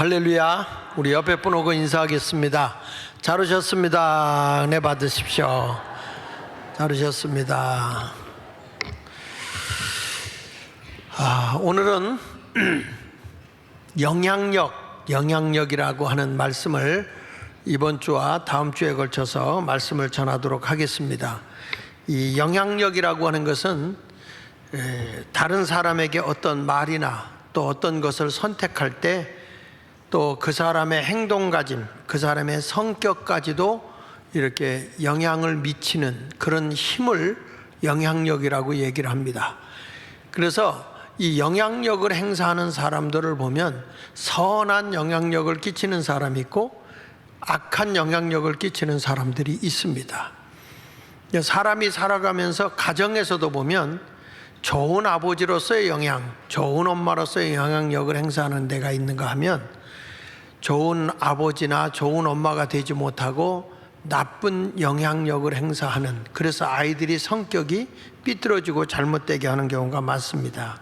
할렐루야. 우리 옆에 분 오고 인사하겠습니다. 잘 오셨습니다. 은혜 받으십시오. 잘 오셨습니다. 오늘은 영향력이라고 하는 말씀을 이번 주와 다음 주에 걸쳐서 말씀을 전하도록 하겠습니다. 이 영향력이라고 하는 것은 다른 사람에게 어떤 말이나 또 어떤 것을 선택할 때 또 그 사람의 행동가짐, 그 사람의 성격까지도 이렇게 영향을 미치는 그런 힘을 영향력이라고 얘기를 합니다. 그래서 이 영향력을 행사하는 사람들을 보면 선한 영향력을 끼치는 사람이 있고 악한 영향력을 끼치는 사람들이 있습니다. 사람이 살아가면서 가정에서도 보면 좋은 아버지로서의 영향, 좋은 엄마로서의 영향력을 행사하는 데가 있는가 하면 좋은 아버지나 좋은 엄마가 되지 못하고 나쁜 영향력을 행사하는, 그래서 아이들이 성격이 삐뚤어지고 잘못되게 하는 경우가 많습니다.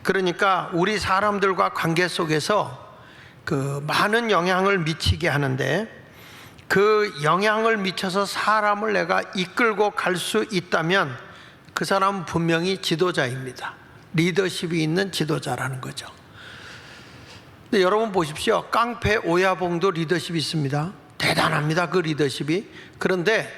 그러니까 우리 사람들과 관계 속에서 그 많은 영향을 미치게 하는데, 그 영향을 미쳐서 사람을 내가 이끌고 갈 수 있다면 그 사람은 분명히 지도자입니다. 리더십이 있는 지도자라는 거죠. 근데 여러분 보십시오. 깡패 오야봉도 리더십이 있습니다. 대단합니다, 그 리더십이. 그런데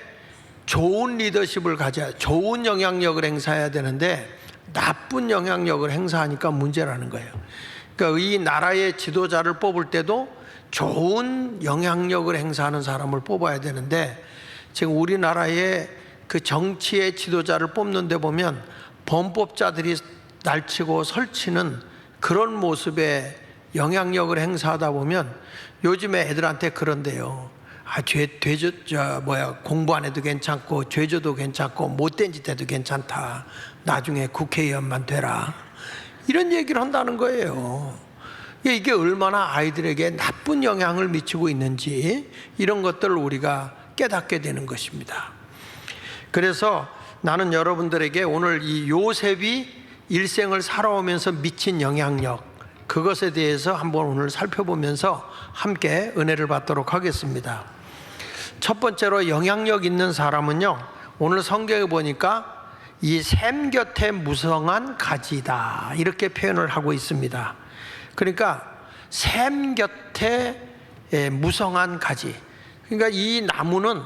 좋은 리더십을 가져야, 좋은 영향력을 행사해야 되는데 나쁜 영향력을 행사하니까 문제라는 거예요. 그러니까 이 나라의 지도자를 뽑을 때도 좋은 영향력을 행사하는 사람을 뽑아야 되는데, 지금 우리나라의 그 정치의 지도자를 뽑는 데 보면 범법자들이 날치고 설치는 그런 모습의 영향력을 행사하다 보면 요즘에 애들한테 그런데요. 공부 안 해도 괜찮고 죄져도 괜찮고 못된 짓 해도 괜찮다. 나중에 국회의원만 되라. 이런 얘기를 한다는 거예요. 이게 얼마나 아이들에게 나쁜 영향을 미치고 있는지, 이런 것들을 우리가 깨닫게 되는 것입니다. 그래서 나는 여러분들에게 오늘 이 요셉이 일생을 살아오면서 미친 영향력, 그것에 대해서 한번 오늘 살펴보면서 함께 은혜를 받도록 하겠습니다. 첫 번째로 영향력 있는 사람은요, 오늘 성경에 보니까 이 샘 곁에 무성한 가지다, 이렇게 표현을 하고 있습니다. 그러니까 샘 곁에 무성한 가지, 그러니까 이 나무는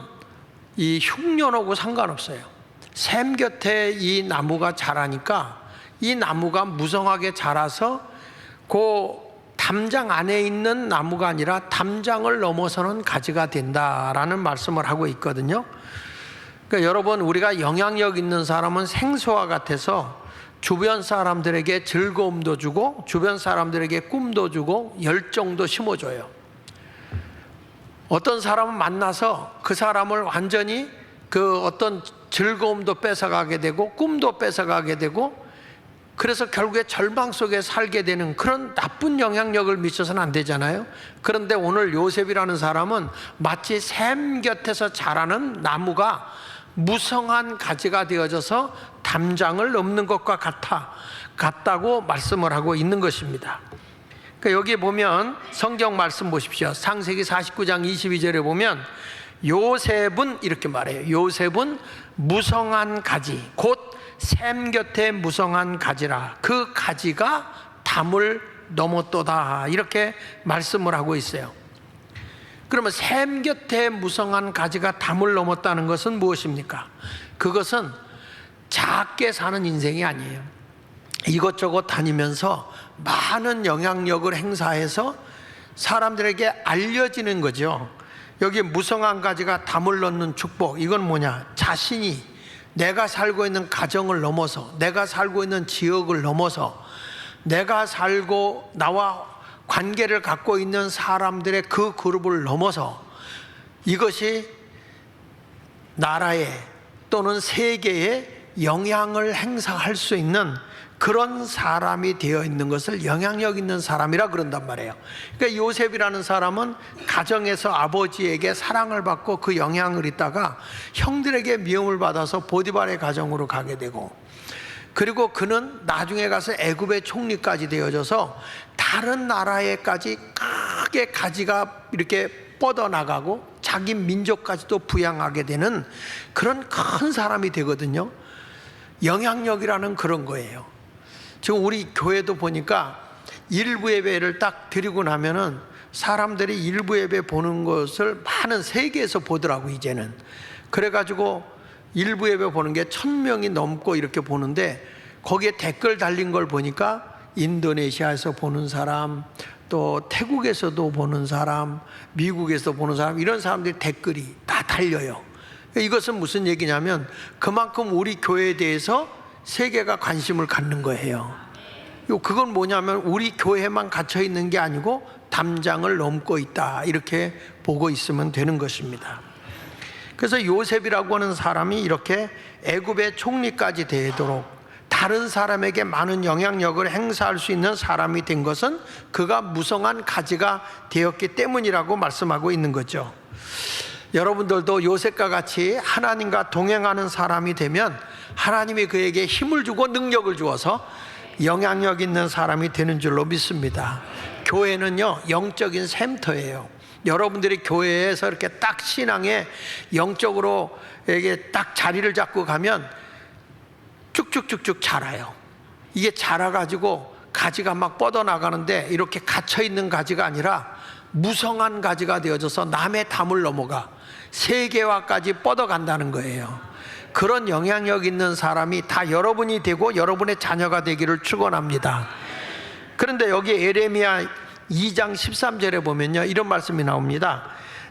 이 흉년하고 상관없어요. 샘 곁에 이 나무가 자라니까 이 나무가 무성하게 자라서 그 담장 안에 있는 나무가 아니라 담장을 넘어서는 가지가 된다라는 말씀을 하고 있거든요. 그러니까 여러분, 우리가 영향력 있는 사람은 생수와 같아서 주변 사람들에게 즐거움도 주고 주변 사람들에게 꿈도 주고 열정도 심어줘요. 어떤 사람을 만나서 그 사람을 완전히 그 어떤 즐거움도 뺏어가게 되고 꿈도 뺏어가게 되고, 그래서 결국에 절망 속에 살게 되는 그런 나쁜 영향력을 미쳐서는 안 되잖아요. 그런데 오늘 요셉이라는 사람은 마치 샘 곁에서 자라는 나무가 무성한 가지가 되어져서 담장을 넘는 것과 같다고 말씀을 하고 있는 것입니다. 그러니까 여기 보면 성경 말씀 보십시오. 창세기 49장 22절에 보면 요셉은 이렇게 말해요. 요셉은 무성한 가지, 곧 샘 곁에 무성한 가지라. 그 가지가 담을 넘었도다, 이렇게 말씀을 하고 있어요. 그러면 샘 곁에 무성한 가지가 담을 넘었다는 것은 무엇입니까? 그것은 작게 사는 인생이 아니에요. 이것저것 다니면서 많은 영향력을 행사해서 사람들에게 알려지는 거죠. 여기 무성한 가지가 담을 넘는 축복, 이건 뭐냐? 자신이 내가 살고 있는 가정을 넘어서, 내가 살고 있는 지역을 넘어서, 내가 살고 나와 관계를 갖고 있는 사람들의 그 그룹을 넘어서 이것이 나라에 또는 세계에 영향을 행사할 수 있는 그런 사람이 되어 있는 것을 영향력 있는 사람이라 그런단 말이에요. 그러니까 요셉이라는 사람은 가정에서 아버지에게 사랑을 받고 그 영향을 있다가 형들에게 미움을 받아서 보디발의 가정으로 가게 되고, 그리고 그는 나중에 가서 애굽의 총리까지 되어져서 다른 나라에까지 크게 가지가 이렇게 뻗어나가고 자기 민족까지도 부양하게 되는 그런 큰 사람이 되거든요. 영향력이라는 그런 거예요. 지금 우리 교회도 보니까 일부 예배를 딱 드리고 나면은 사람들이 일부 예배 보는 것을 많은 세계에서 보더라고 이제는. 그래가지고 일부 예배 보는 게 1000명이 넘고 이렇게 보는데, 거기에 댓글 달린 걸 보니까 인도네시아에서 보는 사람, 또 태국에서도 보는 사람, 미국에서 보는 사람, 이런 사람들이 댓글이 다 달려요. 이것은 무슨 얘기냐면 그만큼 우리 교회에 대해서 세계가 관심을 갖는 거예요. 그건 뭐냐면 우리 교회만 갇혀 있는 게 아니고 담장을 넘고 있다, 이렇게 보고 있으면 되는 것입니다. 그래서 요셉이라고 하는 사람이 이렇게 애굽의 총리까지 되도록 다른 사람에게 많은 영향력을 행사할 수 있는 사람이 된 것은 그가 무성한 가지가 되었기 때문이라고 말씀하고 있는 거죠. 여러분들도 요셉과 같이 하나님과 동행하는 사람이 되면 하나님이 그에게 힘을 주고 능력을 주어서 영향력 있는 사람이 되는 줄로 믿습니다. 교회는요, 영적인 샘터예요. 여러분들이 교회에서 이렇게 딱 신앙에 영적으로 이게 딱 자리를 잡고 가면 쭉쭉쭉쭉 자라요. 이게 자라가지고 가지가 막 뻗어나가는데 이렇게 갇혀있는 가지가 아니라 무성한 가지가 되어져서 남의 담을 넘어가 세계화까지 뻗어간다는 거예요. 그런 영향력 있는 사람이 다 여러분이 되고 여러분의 자녀가 되기를 축원합니다. 그런데 여기 에레미야 2장 13절에 보면요, 이런 말씀이 나옵니다.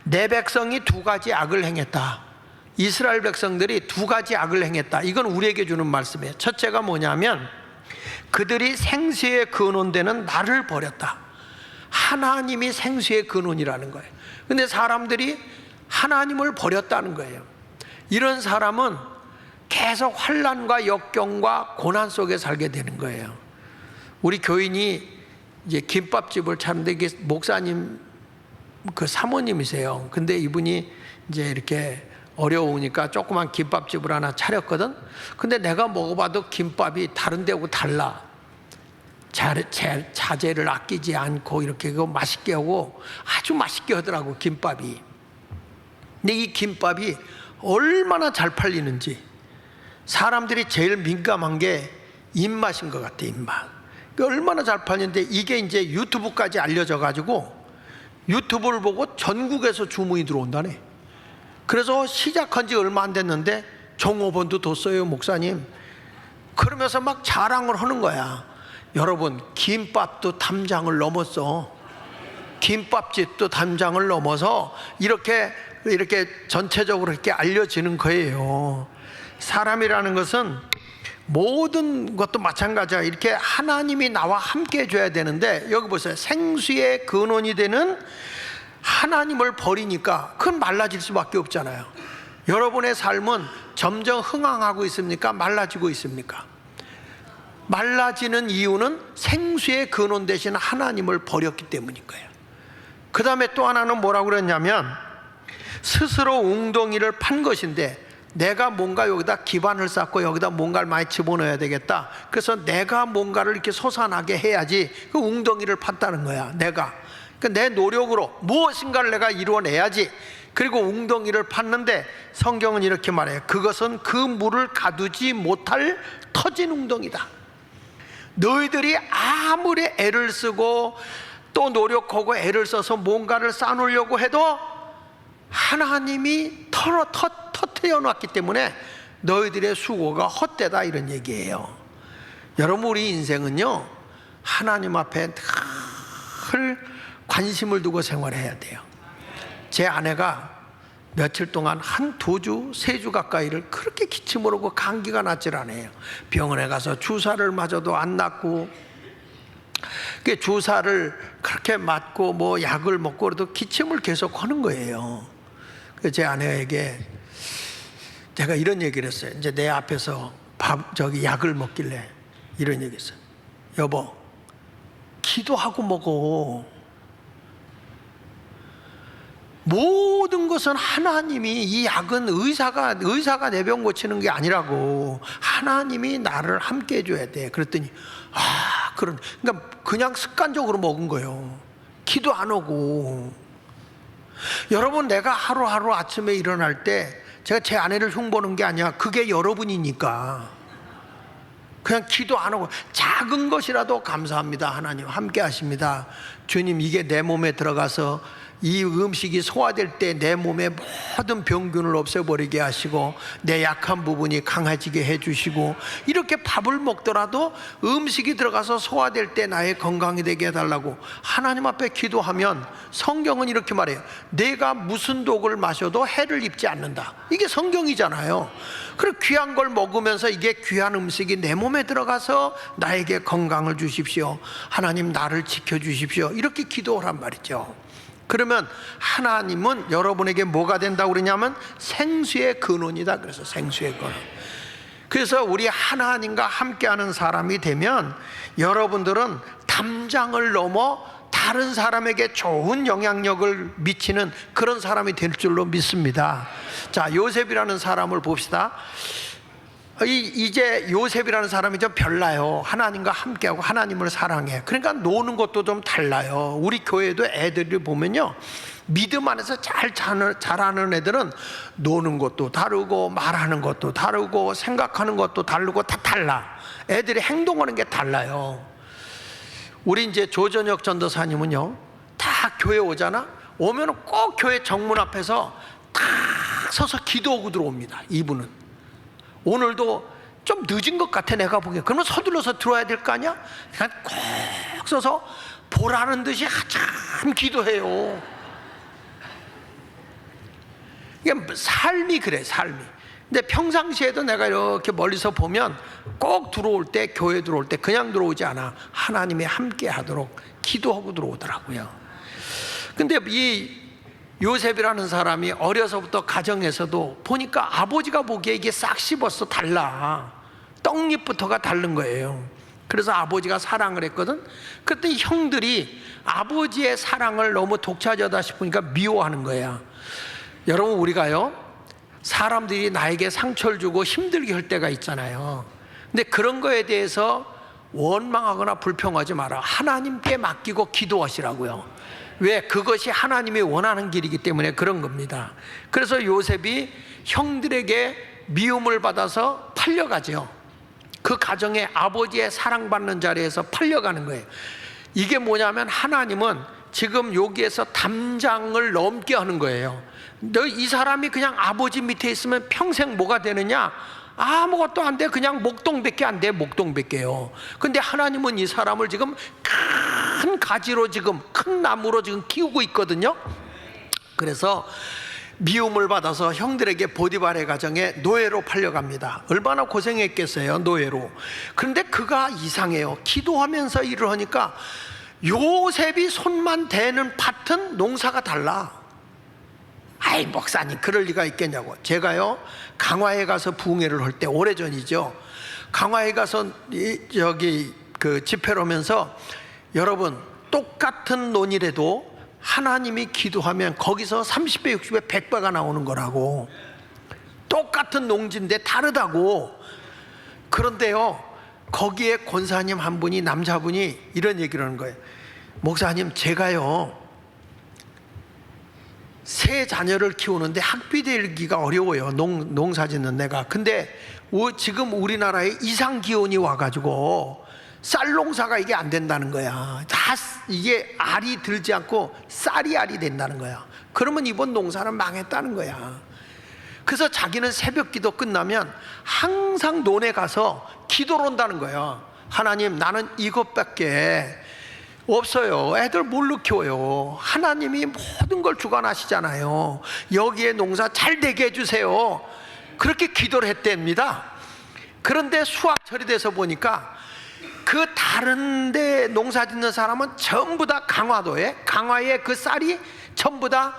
내 백성이 두 가지 악을 행했다. 이스라엘 백성들이 두 가지 악을 행했다. 이건 우리에게 주는 말씀이에요. 첫째가 뭐냐면 그들이 생수의 근원되는 나를 버렸다. 하나님이 생수의 근원이라는 거예요. 근데 사람들이 하나님을 버렸다는 거예요. 이런 사람은 계속 환난과 역경과 고난 속에 살게 되는 거예요. 우리 교인이 이제 김밥집을 차는데 이게 목사님 그 사모님이세요. 근데 이분이 이제 이렇게 어려우니까 조그만 김밥집을 하나 차렸거든. 근데 내가 먹어봐도 김밥이 다른 데하고 달라. 자재를 아끼지 않고 이렇게 맛있게 하고 아주 맛있게 하더라고, 김밥이. 근데 이 김밥이 얼마나 잘 팔리는지, 사람들이 제일 민감한 게 입맛인 것 같아, 입맛. 얼마나 잘 팔리는데 이게 이제 유튜브까지 알려져 가지고 유튜브를 보고 전국에서 주문이 들어온다네. 그래서 시작한 지 얼마 안 됐는데 종업원도 뒀어요, 목사님. 그러면서 막 자랑을 하는 거야. 여러분, 김밥도 담장을 넘었어. 김밥집도 담장을 넘어서 이렇게 전체적으로 이렇게 알려지는 거예요. 사람이라는 것은 모든 것도 마찬가지야. 이렇게 하나님이 나와 함께 해줘야 되는데, 여기 보세요. 생수의 근원이 되는 하나님을 버리니까 그건 말라질 수밖에 없잖아요. 여러분의 삶은 점점 흥황하고 있습니까? 말라지고 있습니까? 말라지는 이유는 생수의 근원 되신 하나님을 버렸기 때문인 거예요. 그 다음에 또 하나는 뭐라고 그랬냐면 스스로 웅덩이를 판 것인데, 내가 뭔가 여기다 기반을 쌓고 여기다 뭔가를 많이 집어넣어야 되겠다. 그래서 내가 뭔가를 이렇게 솟아나게 해야지 그 웅덩이를 팠다는 거야. 내가 내 노력으로 무엇인가를 내가 이루어내야지. 그리고 웅덩이를 팠는데 성경은 이렇게 말해요. 그것은 그 물을 가두지 못할 터진 웅덩이다. 너희들이 아무리 애를 쓰고 또 노력하고 애를 써서 뭔가를 쌓아놓으려고 해도 하나님이 터뜨려 놨기 때문에 너희들의 수고가 헛되다, 이런 얘기예요. 여러분, 우리 인생은요, 하나님 앞에 늘 관심을 두고 생활해야 돼요. 제 아내가 며칠 동안 한 2주, 3주 가까이를 그렇게 기침을 하고 감기가 낫질 않아요. 병원에 가서 주사를 맞아도 안 낫고, 그 주사를 그렇게 맞고 뭐 약을 먹고 그래도 기침을 계속 하는 거예요. 제 아내에게 제가 이런 얘기를 했어요. 이제 내 앞에서 약을 먹길래 이런 얘기 했어요. 여보, 기도하고 먹어. 모든 것은 하나님이, 이 약은 의사가 내 병 고치는 게 아니라고, 하나님이 나를 함께 해줘야 돼. 그랬더니 그러니까 그냥 습관적으로 먹은 거예요. 기도 안 하고. 여러분, 내가 하루하루 아침에 일어날 때 제가 제 아내를 흉보는 게 아니야. 그게 여러분이니까. 그냥 기도 안 하고 작은 것이라도 감사합니다. 하나님 함께 하십니다. 주님, 이게 내 몸에 들어가서 이 음식이 소화될 때 내 몸의 모든 병균을 없애버리게 하시고 내 약한 부분이 강해지게 해주시고, 이렇게 밥을 먹더라도 음식이 들어가서 소화될 때 나의 건강이 되게 해달라고 하나님 앞에 기도하면, 성경은 이렇게 말해요. 내가 무슨 독을 마셔도 해를 입지 않는다. 이게 성경이잖아요. 그리고 귀한 걸 먹으면서 이게 귀한 음식이 내 몸에 들어가서 나에게 건강을 주십시오. 하나님 나를 지켜주십시오. 이렇게 기도하란 말이죠. 그러면 하나님은 여러분에게 뭐가 된다고 그러냐면 생수의 근원이다. 그래서 생수의 근원. 그래서 우리 하나님과 함께하는 사람이 되면 여러분들은 담장을 넘어 다른 사람에게 좋은 영향력을 미치는 그런 사람이 될 줄로 믿습니다. 자, 요셉이라는 사람을 봅시다. 이제 요셉이라는 사람이 좀 별나요. 하나님과 함께하고 하나님을 사랑해. 그러니까 노는 것도 좀 달라요. 우리 교회도 애들을 보면요, 믿음 안에서 잘 자라는 애들은 노는 것도 다르고 말하는 것도 다르고 생각하는 것도 다르고 다 달라. 애들이 행동하는 게 달라요. 우리 이제 조전혁 전도사님은요, 다 교회 오잖아. 오면은 꼭 교회 정문 앞에서 딱 서서 기도하고 들어옵니다. 이분은 오늘도 좀 늦은 것 같아 내가 보기에. 그러면 서둘러서 들어와야 될 거 아니야? 그냥 꼭 서서 보라는 듯이 한참 기도해요. 이게 삶이 그래, 삶이. 근데 평상시에도 내가 이렇게 멀리서 보면 꼭 들어올 때, 교회 들어올 때 그냥 들어오지 않아. 하나님이 함께 하도록 기도하고 들어오더라고요. 근데 이 요셉이라는 사람이 어려서부터 가정에서도 보니까 아버지가 보기에 이게 싹 씹었어. 달라. 떡잎부터가 다른 거예요. 그래서 아버지가 사랑을 했거든. 그때 형들이 아버지의 사랑을 너무 독차지하다 싶으니까 미워하는 거야. 여러분, 우리가요, 사람들이 나에게 상처를 주고 힘들게 할 때가 있잖아요. 근데 그런 거에 대해서 원망하거나 불평하지 마라. 하나님께 맡기고 기도하시라고요. 왜? 그것이 하나님이 원하는 길이기 때문에 그런 겁니다. 그래서 요셉이 형들에게 미움을 받아서 팔려가죠. 그 가정에 아버지의 사랑받는 자리에서 팔려가는 거예요. 이게 뭐냐면 하나님은 지금 여기에서 담장을 넘게 하는 거예요. 너 이 사람이 그냥 아버지 밑에 있으면 평생 뭐가 되느냐? 아무것도 안 돼. 그냥 목동밖에 안 돼. 목동밖에요. 근데 하나님은 이 사람을 지금 큰 가지로, 지금 큰 나무로 지금 키우고 있거든요. 그래서 미움을 받아서 형들에게 보디발의 가정에 노예로 팔려갑니다. 얼마나 고생했겠어요, 노예로. 그런데 그가 이상해요. 기도하면서 일을 하니까 요셉이 손만 대는 밭은 농사가 달라. 아이, 목사님 그럴 리가 있겠냐고. 제가요, 강화에 가서 부흥회를 할 때, 오래전이죠. 강화에 가서 여기 그 집회를 하면서, 여러분, 똑같은 논이라도 하나님이 기도하면 거기서 30배, 60배, 100배가 나오는 거라고. 똑같은 농지인데 다르다고. 그런데요, 거기에 권사님 한 분이, 남자분이 이런 얘기를 하는 거예요. 목사님, 제가요, 세 자녀를 키우는데 학비 대기가 어려워요. 농사 짓는 내가. 근데 지금 우리나라에 이상기온이 와가지고 쌀 농사가 이게 안 된다는 거야. 다 이게 알이 들지 않고 쌀이 알이 된다는 거야. 그러면 이번 농사는 망했다는 거야. 그래서 자기는 새벽 기도 끝나면 항상 논에 가서 기도를 한다는 거야. 하나님, 나는 이것밖에 없어요. 애들 뭘로 키워요? 하나님이 모든 걸 주관하시잖아요. 여기에 농사 잘 되게 해주세요. 그렇게 기도를 했답니다. 그런데 수확철이 돼서 보니까 그 다른 데 농사 짓는 사람은 전부 다 강화에 그 쌀이 전부 다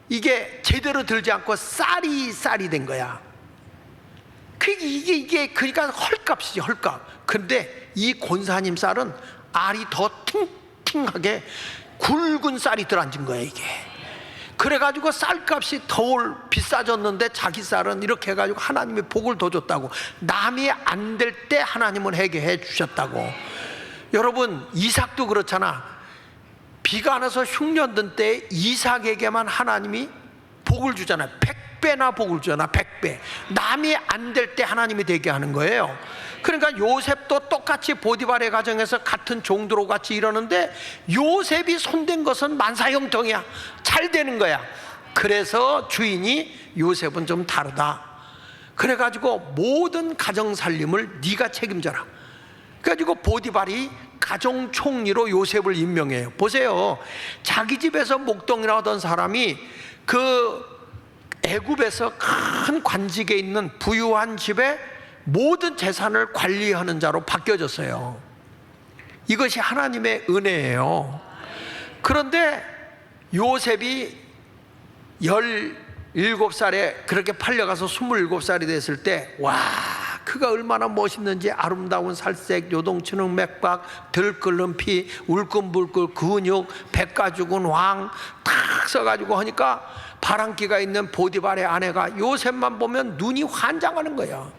이게 제대로 들지 않고 쌀이 된 거야. 이게 그러니까 헐값이지, 헐값. 근데 이 권사님 쌀은 알이 더 팅팅하게 굵은 쌀이 들어앉은 거야. 이게 그래가지고 쌀값이 더 비싸졌는데 자기 쌀은 이렇게 해가지고 하나님이 복을 더 줬다고. 남이 안 될 때 하나님은 하게 해 주셨다고. 여러분, 이삭도 그렇잖아. 비가 안 와서 흉년든 때 이삭에게만 하나님이 복을 주잖아요. 100배나 복을 주잖아. 100배. 남이 안 될 때 하나님이 되게 하는 거예요. 그러니까 요셉도 똑같이 보디발의 가정에서 같은 종들로 같이 이러는데 요셉이 손댄 것은 만사형통이야. 잘 되는 거야. 그래서 주인이 요셉은 좀 다르다. 그래가지고 모든 가정 살림을 네가 책임져라. 그래가지고 보디발이 가정 총리로 요셉을 임명해요. 보세요. 자기 집에서 목동이라 하던 사람이 그 애굽에서 큰 관직에 있는 부유한 집에 모든 재산을 관리하는 자로 바뀌어졌어요. 이것이 하나님의 은혜예요. 그런데 요셉이 17살에 그렇게 팔려가서 27살이 됐을 때, 와, 그가 얼마나 멋있는지. 아름다운 살색, 요동치는 맥박, 들끓는 피, 울끈불끈 근육, 백가죽은 왕 탁 써가지고 하니까 바람기가 있는 보디발의 아내가 요셉만 보면 눈이 환장하는 거야.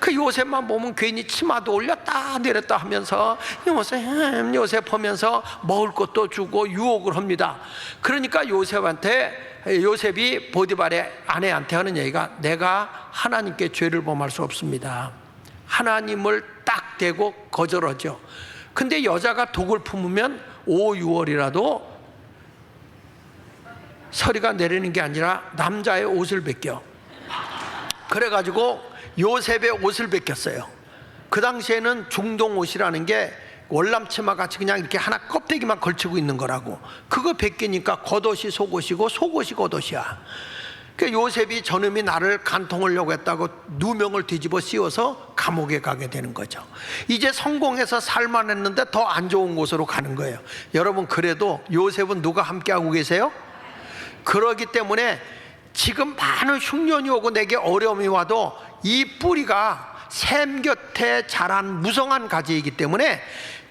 그 요셉만 보면 괜히 치마도 올렸다 내렸다 하면서 요셉 하면서 먹을 것도 주고 유혹을 합니다. 그러니까 요셉이 보디발의 아내한테 하는 얘기가, 내가 하나님께 죄를 범할 수 없습니다. 하나님을 딱 대고 거절하죠. 근데 여자가 독을 품으면 5, 6월이라도 서리가 내리는 게 아니라 남자의 옷을 벗겨. 그래가지고 요셉의 옷을 벗겼어요. 그 당시에는 중동 옷이라는 게 월남치마 같이 그냥 이렇게 하나 껍데기만 걸치고 있는 거라고. 그거 벗기니까 겉옷이 속옷이고 속옷이 겉옷이야. 그 요셉이 저놈이 나를 간통하려고 했다고 누명을 뒤집어 씌워서 감옥에 가게 되는 거죠. 이제 성공해서 살만했는데 더 안 좋은 곳으로 가는 거예요. 여러분, 그래도 요셉은 누가 함께하고 계세요? 그러기 때문에 지금 많은 흉년이 오고 내게 어려움이 와도 이 뿌리가 샘 곁에 자란 무성한 가지이기 때문에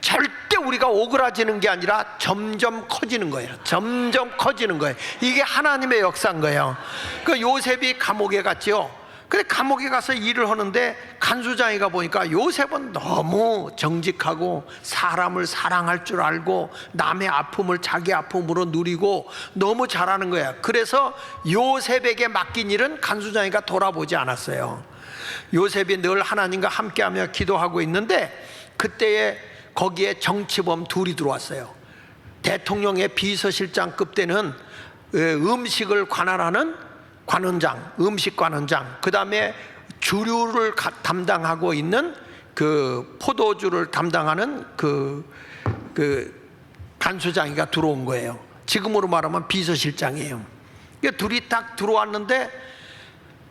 절대 우리가 오그라지는 게 아니라 점점 커지는 거예요. 점점 커지는 거예요. 이게 하나님의 역사인 거예요. 그 요셉이 감옥에 갔죠. 근데 감옥에 가서 일을 하는데 간수장이가 보니까 요셉은 너무 정직하고 사람을 사랑할 줄 알고 남의 아픔을 자기 아픔으로 누리고 너무 잘하는 거야. 그래서 요셉에게 맡긴 일은 간수장이가 돌아보지 않았어요. 요셉이 늘 하나님과 함께하며 기도하고 있는데 그때에 거기에 정치범 둘이 들어왔어요. 대통령의 비서실장급 되는 음식을 관할하는 관원장, 음식관원장, 그 다음에 주류를 담당하고 있는 그 포도주를 담당하는 그 간수장이가 들어온 거예요. 지금으로 말하면 비서실장이에요. 둘이 딱 들어왔는데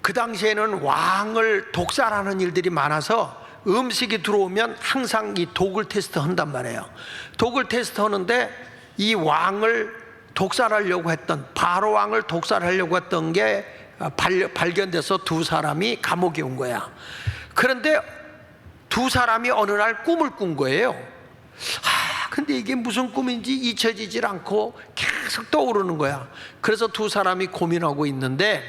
그 당시에는 왕을 독살하는 일들이 많아서 음식이 들어오면 항상 이 독을 테스트 한단 말이에요. 독을 테스트 하는데 이 왕을 독살하려고 했던, 바로 왕을 독살하려고 했던 게 발견돼서 두 사람이 감옥에 온 거야. 그런데 두 사람이 어느 날 꿈을 꾼 거예요. 근데 이게 무슨 꿈인지 잊혀지질 않고 계속 떠오르는 거야. 그래서 두 사람이 고민하고 있는데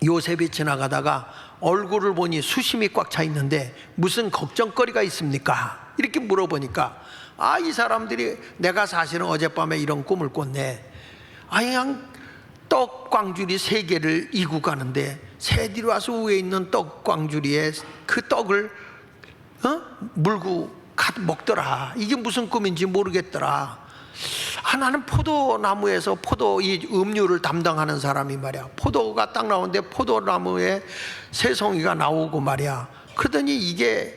요셉이 지나가다가 얼굴을 보니 수심이 꽉 차 있는데 무슨 걱정거리가 있습니까? 이렇게 물어보니까 이 사람들이 내가 사실은 어젯밤에 이런 꿈을 꿨네. 그냥 떡 광주리 3개를 이고 가는데 새들이 와서 위에 있는 떡 광주리에 그 떡을 물고 먹더라. 이게 무슨 꿈인지 모르겠더라. 나는 포도나무에서 이 음료를 담당하는 사람이 말이야. 포도가 딱 나오는데 포도나무에 새송이가 나오고 말이야. 그러더니 이게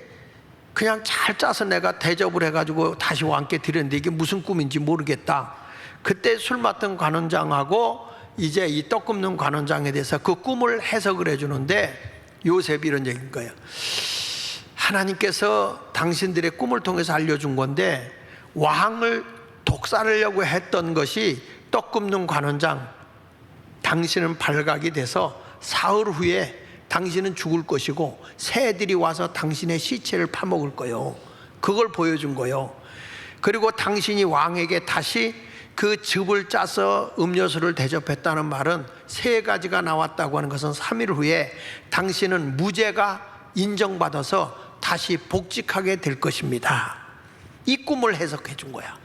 그냥 잘 짜서 내가 대접을 해가지고 다시 왕께 드렸는데 이게 무슨 꿈인지 모르겠다. 그때 술 맡은 관원장하고 이제 이 떡 굽는 관원장에 대해서 그 꿈을 해석을 해주는데 요셉이 이런 얘기인 거예요. 하나님께서 당신들의 꿈을 통해서 알려준 건데 왕을 독살하려고 했던 것이 떡 굽는 관원장, 당신은 발각이 돼서 사흘 후에 당신은 죽을 것이고 새들이 와서 당신의 시체를 파먹을 거요. 그걸 보여준 거요. 그리고 당신이 왕에게 다시 그 즙을 짜서 음료수를 대접했다는 말은 세 가지가 나왔다고 하는 것은 3일 후에 당신은 무죄가 인정받아서 다시 복직하게 될 것입니다. 이 꿈을 해석해 준 거야.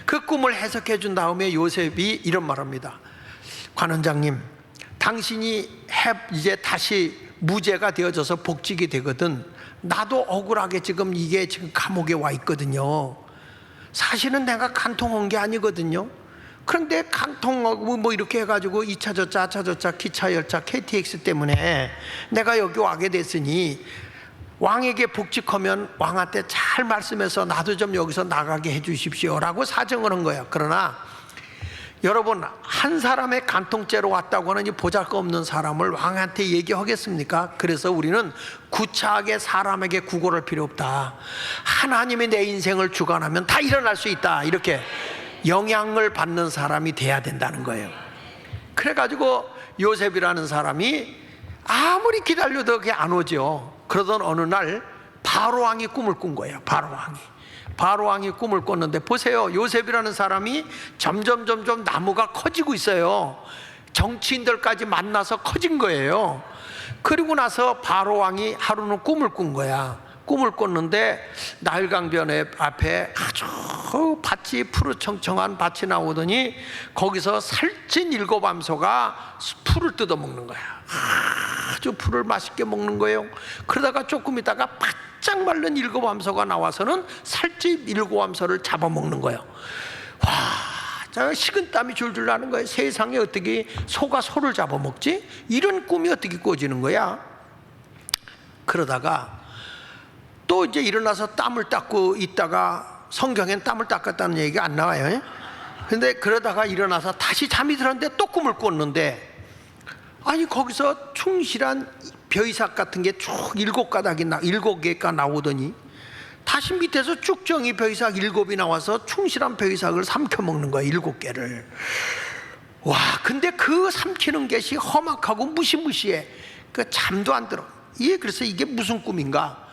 그 꿈을 해석해 준 다음에 요셉이 이런 말합니다. 관원장님, 당신이 이제 다시 무죄가 되어져서 복직이 되거든. 나도 억울하게 지금 감옥에 와 있거든요. 사실은 내가 간통한 게 아니거든요. 그런데 간통하고 뭐 이렇게 해가지고 2차 저차 기차 열차 KTX 때문에 내가 여기 와게 됐으니 왕에게 복직하면 왕한테 잘 말씀해서 나도 좀 여기서 나가게 해 주십시오 라고 사정을 한 거예요. 그러나 여러분, 한 사람의 간통죄로 왔다고 하는 이 보잘것없는 사람을 왕한테 얘기하겠습니까? 그래서 우리는 구차하게 사람에게 구걸할 필요 없다. 하나님이 내 인생을 주관하면 다 일어날 수 있다. 이렇게 영향을 받는 사람이 돼야 된다는 거예요. 그래가지고 요셉이라는 사람이 아무리 기다려도 그게 안 오죠. 그러던 어느 날 바로왕이 꿈을 꾼 거예요. 바로왕이 꿈을 꿨는데 보세요. 요셉이라는 사람이 점점 나무가 커지고 있어요. 정치인들까지 만나서 커진 거예요. 그리고 나서 바로왕이 하루는 꿈을 꾼 거야. 꿈을 꿨는데 나일강변 앞에 아주 밭이 푸르청청한 밭이 나오더니 거기서 살찐 7암소가 풀을 뜯어먹는 거야. 아주 풀을 맛있게 먹는 거예요. 그러다가 조금 있다가 바짝 마른 7암소가 나와서는 살찐 7암소를 잡아먹는 거예요. 와, 식은땀이 줄줄 나는 거예요. 세상에 어떻게 소가 소를 잡아먹지? 이런 꿈이 어떻게 꿔지는 거야? 그러다가 또 이제 일어나서 땀을 닦고 있다가, 성경엔 땀을 닦았다는 얘기가 안 나와요. 근데 그러다가 일어나서 다시 잠이 들었는데 또 꿈을 꿨는데, 아니 거기서 충실한 벼이삭 같은 게 쭉 7개가 나오더니 다시 밑에서 쭉정이 벼이삭 7이 나와서 충실한 벼이삭을 삼켜 먹는 거야. 7개를. 와, 근데 그 삼키는 것이 험악하고 무시무시해. 그 잠도 안 들어. 그래서 이게 무슨 꿈인가?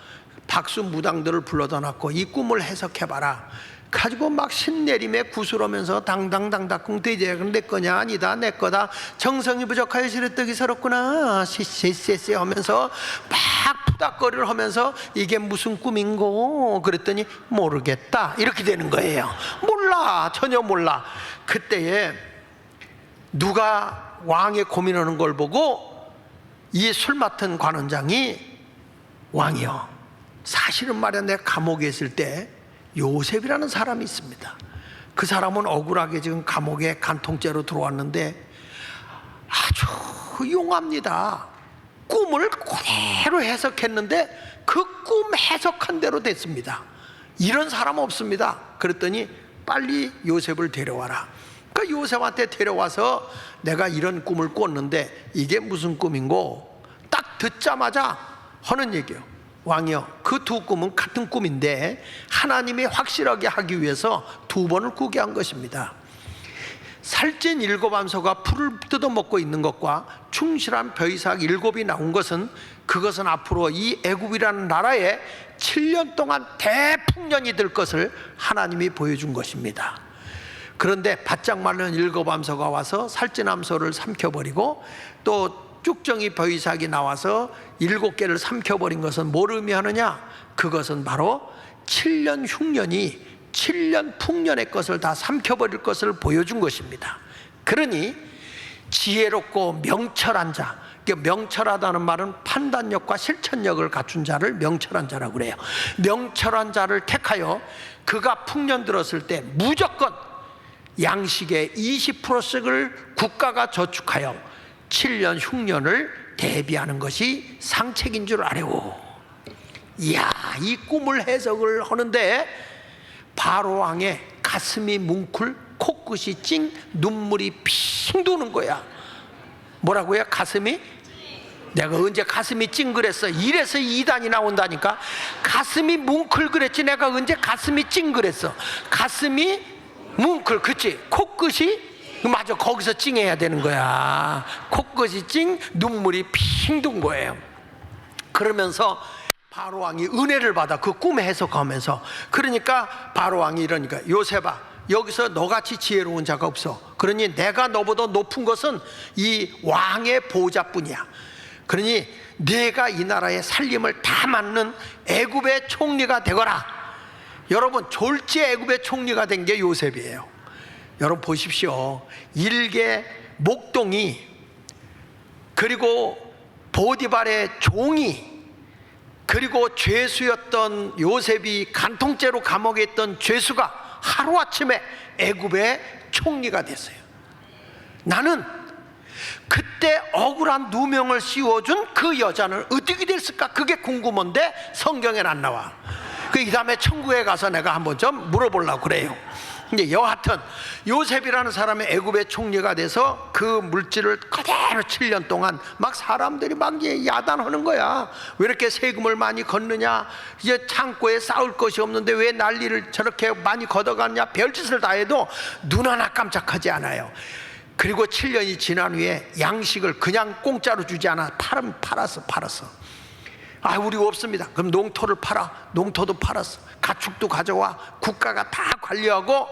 박수무당들을 불러다 놨고 이 꿈을 해석해봐라 가지고 막 신내림에 구슬하면서 당당당당 대제 내 거냐? 아니다, 내 거다. 정성이 부족하여 시래떡이 서럽구나 시시시시 하면서 막 푸닥거리를 하면서 이게 무슨 꿈인고? 그랬더니 모르겠다 이렇게 되는 거예요. 몰라, 전혀 몰라. 그때에 누가 왕의 고민하는 걸 보고 이 술 맡은 관원장이, 왕이요, 사실은 말이야 내가 감옥에 있을 때 요셉이라는 사람이 있습니다. 그 사람은 억울하게 지금 감옥에 간통죄로 들어왔는데 아주 용합니다. 꿈을 그대로 해석했는데 그 꿈 해석한 대로 됐습니다. 이런 사람 없습니다. 그랬더니 빨리 요셉을 데려와라. 그 요셉한테 데려와서 내가 이런 꿈을 꿨는데 이게 무슨 꿈인고? 딱 듣자마자 하는 얘기예요. 왕이요, 그 두 꿈은 같은 꿈인데 하나님이 확실하게 하기 위해서 2번을 꾸게 한 것입니다. 살찐 7암소가 풀을 뜯어먹고 있는 것과 충실한 벼이삭 7이 나온 것은, 그것은 앞으로 이 애굽이라는 나라에 7년 동안 대풍년이 될 것을 하나님이 보여준 것입니다. 그런데 바짝 마른 7암소가 와서 살찐 암소를 삼켜버리고 또 쭉정이 벼이삭이 나와서 7개를 삼켜버린 것은 뭘 의미하느냐? 그것은 바로 7년 흉년이 7년 풍년의 것을 다 삼켜버릴 것을 보여준 것입니다. 그러니 지혜롭고 명철한 자, 명철하다는 말은 판단력과 실천력을 갖춘 자를 명철한 자라고 그래요. 명철한 자를 택하여 그가 풍년 들었을 때 무조건 양식의 20%씩을 국가가 저축하여 7년 흉년을 대비하는 것이 상책인 줄 아뢰오. 이야, 이 꿈을 해석을 하는데 바로왕의 가슴이 뭉클, 코끝이 찡, 눈물이 핑 도는 거야. 뭐라고요? 가슴이? 내가 언제 가슴이 찡 그랬어? 이래서 2단이 나온다니까. 가슴이 뭉클 그랬지 내가 언제 가슴이 찡 그랬어? 가슴이 뭉클, 그치? 코끝이, 맞아, 거기서 찡해야 되는 거야. 코끝이 찡, 눈물이 핑 돈 거예요. 그러면서 바로왕이 은혜를 받아 그 꿈 해석하면서, 그러니까 바로왕이 이러니까, 요셉아, 여기서 너같이 지혜로운 자가 없어. 그러니 내가 너보다 높은 것은 이 왕의 보좌뿐이야. 그러니 내가 이 나라의 살림을 다 맡는 애굽의 총리가 되거라. 여러분, 졸지에 애굽의 총리가 된 게 요셉이에요. 여러분 보십시오. 일개 목동이, 그리고 보디발의 종이, 그리고 죄수였던 요셉이 간통죄로 감옥에 있던 죄수가 하루아침에 애굽의 총리가 됐어요. 나는 그때 억울한 누명을 씌워준 그 여자는 어떻게 됐을까? 그게 궁금한데 성경에는 안 나와. 그 다음에 천국에 가서 내가 한번 좀 물어보려고 그래요. 근데 여하튼 요셉이라는 사람이 애굽의 총리가 돼서 그 물질을 그대로 7년 동안 막 사람들이 막 야단하는 거야. 왜 이렇게 세금을 많이 걷느냐, 이제 창고에 쌓을 것이 없는데 왜 난리를 저렇게 많이 걷어갔냐, 별짓을 다 해도 눈 하나 깜짝하지 않아요. 그리고 7년이 지난 후에 양식을 그냥 공짜로 주지 않아. 팔았어. 아, 우리가 없습니다. 그럼 농토를 팔아. 농토도 팔았어. 가축도 가져와. 국가가 다 관리하고,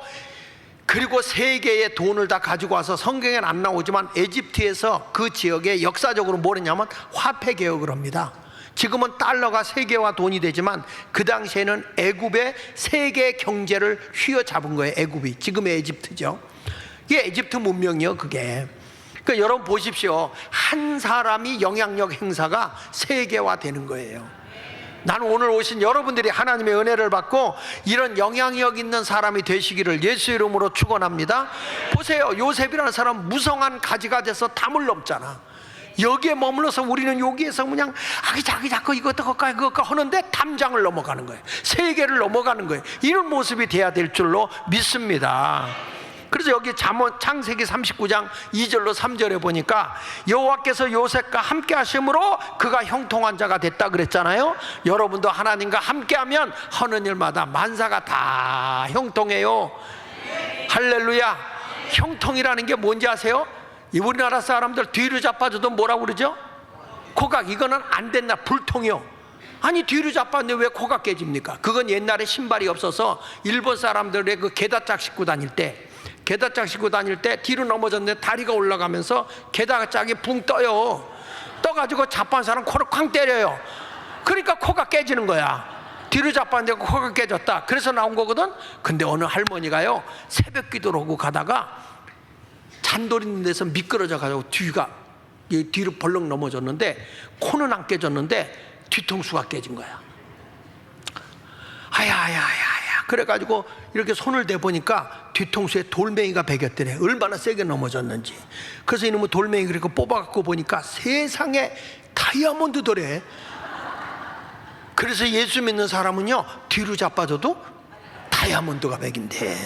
그리고 세계의 돈을 다 가지고 와서, 성경에는 안 나오지만 에집트에서 그 지역에 역사적으로 뭘 했냐면 화폐 개혁을 합니다. 지금은 달러가 세계화 돈이 되지만 그 당시에는 애굽의 세계 경제를 휘어잡은 거예요. 애굽이 지금의 에집트죠. 이게 에집트 문명이요, 그게. 그러니까 여러분 보십시오. 한 사람이 영향력 행사가 세계화 되는 거예요. 나는 오늘 오신 여러분들이 하나님의 은혜를 받고 이런 영향력 있는 사람이 되시기를 예수 이름으로 축원합니다. 보세요. 요셉이라는 사람 무성한 가지가 돼서 담을 넘잖아. 여기에 머물러서 우리는 여기에서 그냥 아기자기 이것도 그것도 하는데 담장을 넘어가는 거예요. 세계를 넘어가는 거예요. 이런 모습이 돼야 될 줄로 믿습니다. 그래서 여기 창세기 39장 2절로 3절에 보니까 여호와께서 요셉과 함께 하심으로 그가 형통한 자가 됐다 그랬잖아요. 여러분도 하나님과 함께하면 하는 일마다 만사가 다 형통해요. 할렐루야. 형통이라는 게 뭔지 아세요? 우리나라 사람들 뒤로 자빠져도 뭐라고 그러죠? 코각. 이거는 안 된다. 불통이요. 아니, 뒤로 자빠졌는데 왜 코가 깨집니까? 그건 옛날에 신발이 없어서 일본 사람들의 그 게다짝 신고 다닐 때 뒤로 넘어졌는데 다리가 올라가면서 게다짝이 붕 떠요. 떠가지고 자빠진 사람 코를 쾅 때려요. 그러니까 코가 깨지는 거야. 뒤로 자빠졌는데 코가 깨졌다. 그래서 나온 거거든. 근데 어느 할머니가요, 새벽 기도를 하고 가다가 잔돌 있는 데서 미끄러져 가지고 뒤로 벌렁 넘어졌는데 코는 안 깨졌는데 뒤통수가 깨진 거야. 하야야야. 그래가지고 이렇게 손을 대보니까 뒤통수에 돌멩이가 베겼더래. 얼마나 세게 넘어졌는지. 그래서 이놈의 돌멩이 그렇게 뽑아갖고 보니까 세상에 다이아몬드더래. 그래서 예수 믿는 사람은요, 뒤로 자빠져도 다이아몬드가 백인데,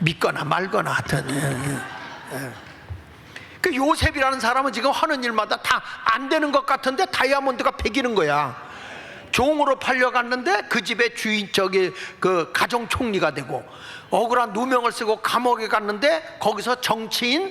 믿거나 말거나 하여튼. 그 요셉이라는 사람은 지금 하는 일마다 다 안 되는 것 같은데 다이아몬드가 베기는 거야. 종으로 팔려갔는데 그 집의 주인, 그 가정 총리가 되고, 억울한 누명을 쓰고 감옥에 갔는데 거기서 정치인,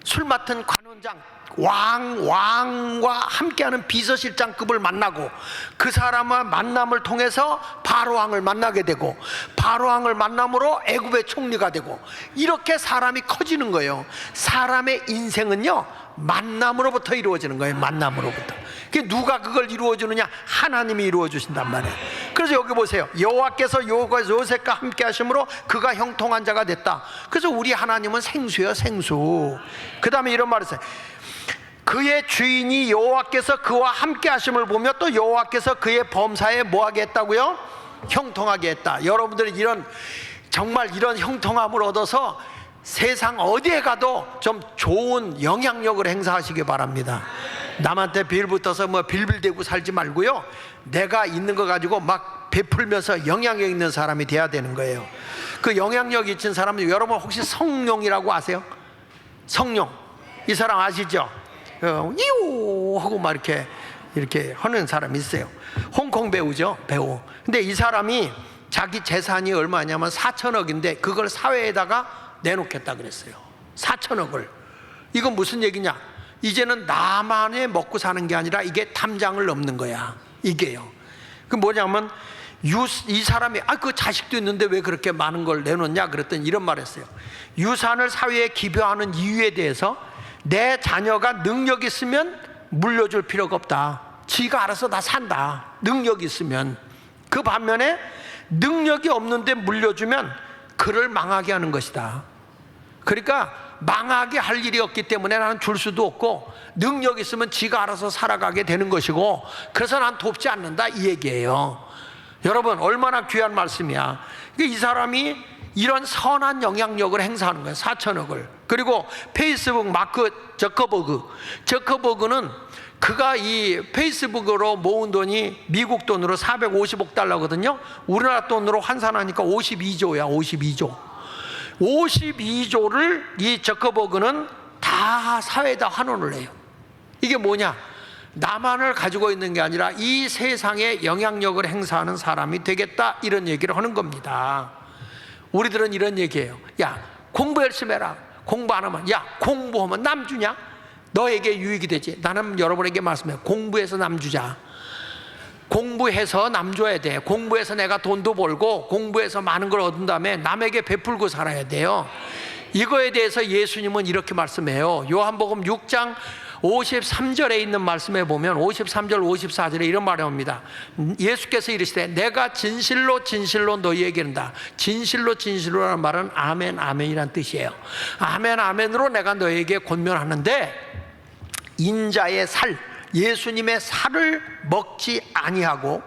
술 맡은 관원장, 왕과 함께하는 비서실장급을 만나고, 그 사람과 만남을 통해서 바로왕을 만나게 되고, 바로왕을 만남으로 애굽의 총리가 되고, 이렇게 사람이 커지는 거예요. 사람의 인생은요, 만남으로부터 이루어지는 거예요. 만남으로부터. 누가 그걸 이루어주느냐? 하나님이 이루어 주신단 말이에요. 그래서 여기 보세요. 여호와께서 요셉과 함께 하심으로 그가 형통한 자가 됐다. 그래서 우리 하나님은 생수예요, 생수. 그 다음에 이런 말을 했어요. 그의 주인이 여호와께서 그와 함께 하심을 보며 또 여호와께서 그의 범사에 뭐하게 했다고요? 형통하게 했다. 여러분들이 정말 이런 형통함을 얻어서 세상 어디에 가도 좀 좋은 영향력을 행사하시기 바랍니다. 남한테 빌붙어서 빌빌대고 살지 말고요, 내가 있는 거 가지고 막 베풀면서 영향력 있는 사람이 돼야 되는 거예요. 그 영향력 있는 사람은, 여러분 혹시 성룡이라고 아세요? 성룡, 이 사람 아시죠? 이오 하고 막 이렇게 하는 사람이 있어요. 홍콩 배우죠, 배우. 근데 이 사람이 자기 재산이 얼마냐면 4천억인데 그걸 사회에다가 내놓겠다 그랬어요. 4천억을. 이건 무슨 얘기냐? 이제는 나만의 먹고 사는 게 아니라 이게 담장을 넘는 거야, 이게요. 그 뭐냐면 이 사람이 그 자식도 있는데 왜 그렇게 많은 걸 내놓냐 그랬더니 이런 말 했어요. 유산을 사회에 기부하는 이유에 대해서 내 자녀가 능력 있으면 물려줄 필요가 없다. 지가 알아서 다 산다. 능력 있으면. 그 반면에 능력이 없는데 물려주면 그를 망하게 하는 것이다. 그러니까 망하게 할 일이 없기 때문에 나는 줄 수도 없고, 능력 있으면 지가 알아서 살아가게 되는 것이고, 그래서 난 돕지 않는다 이 얘기예요. 여러분, 얼마나 귀한 말씀이야. 이 사람이 이런 선한 영향력을 행사하는 거예요. 4천억을. 그리고 페이스북 마크 저커버그는 그가 이 페이스북으로 모은 돈이 미국 돈으로 450억 달러거든요. 우리나라 돈으로 환산하니까 52조야. 52조를 이 저커버그는 다 사회에다 환원을 해요. 이게 뭐냐? 나만을 가지고 있는 게 아니라 이 세상에 영향력을 행사하는 사람이 되겠다, 이런 얘기를 하는 겁니다. 우리들은 이런 얘기예요. 야, 공부 열심히 해라. 공부 안 하면, 야, 공부하면 남 주냐? 너에게 유익이 되지. 나는 여러분에게 말씀해요. 공부해서 남 주자. 공부해서 남 줘야 돼. 공부해서 내가 돈도 벌고 공부해서 많은 걸 얻은 다음에 남에게 베풀고 살아야 돼요. 이거에 대해서 예수님은 이렇게 말씀해요. 요한복음 6장 53절에 있는 말씀에 보면 53절 54절에 이런 말이 옵니다. 예수께서 이르시되 내가 진실로 진실로 너희에게 이른다. 진실로 진실로라는 말은 아멘 아멘이란 뜻이에요. 아멘 아멘으로 내가 너희에게 권면하는데, 인자의 살, 예수님의 살을 먹지 아니하고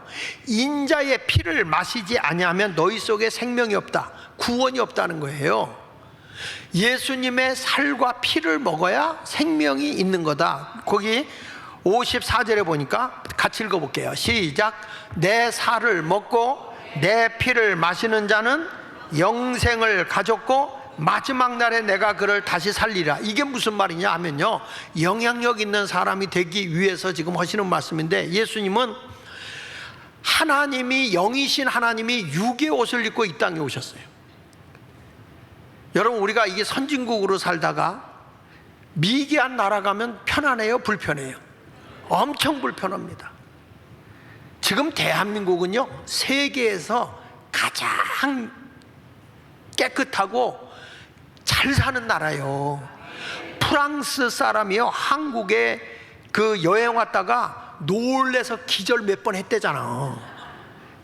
인자의 피를 마시지 아니하면 너희 속에 생명이 없다, 구원이 없다는 거예요. 예수님의 살과 피를 먹어야 생명이 있는 거다. 거기 54절에 보니까 같이 읽어볼게요. 시작. 내 살을 먹고 내 피를 마시는 자는 영생을 가졌고 마지막 날에 내가 그를 다시 살리라. 이게 무슨 말이냐 하면요, 영향력 있는 사람이 되기 위해서 지금 하시는 말씀인데, 예수님은 하나님이, 영이신 하나님이 육의 옷을 입고 이 땅에 오셨어요. 여러분, 우리가 이게 선진국으로 살다가 미개한 나라 가면 편안해요, 불편해요? 엄청 불편합니다. 지금 대한민국은요, 세계에서 가장 깨끗하고 잘 사는 나라예요. 프랑스 사람이요, 한국에 그 여행 왔다가 놀래서 기절 몇 번 했대잖아.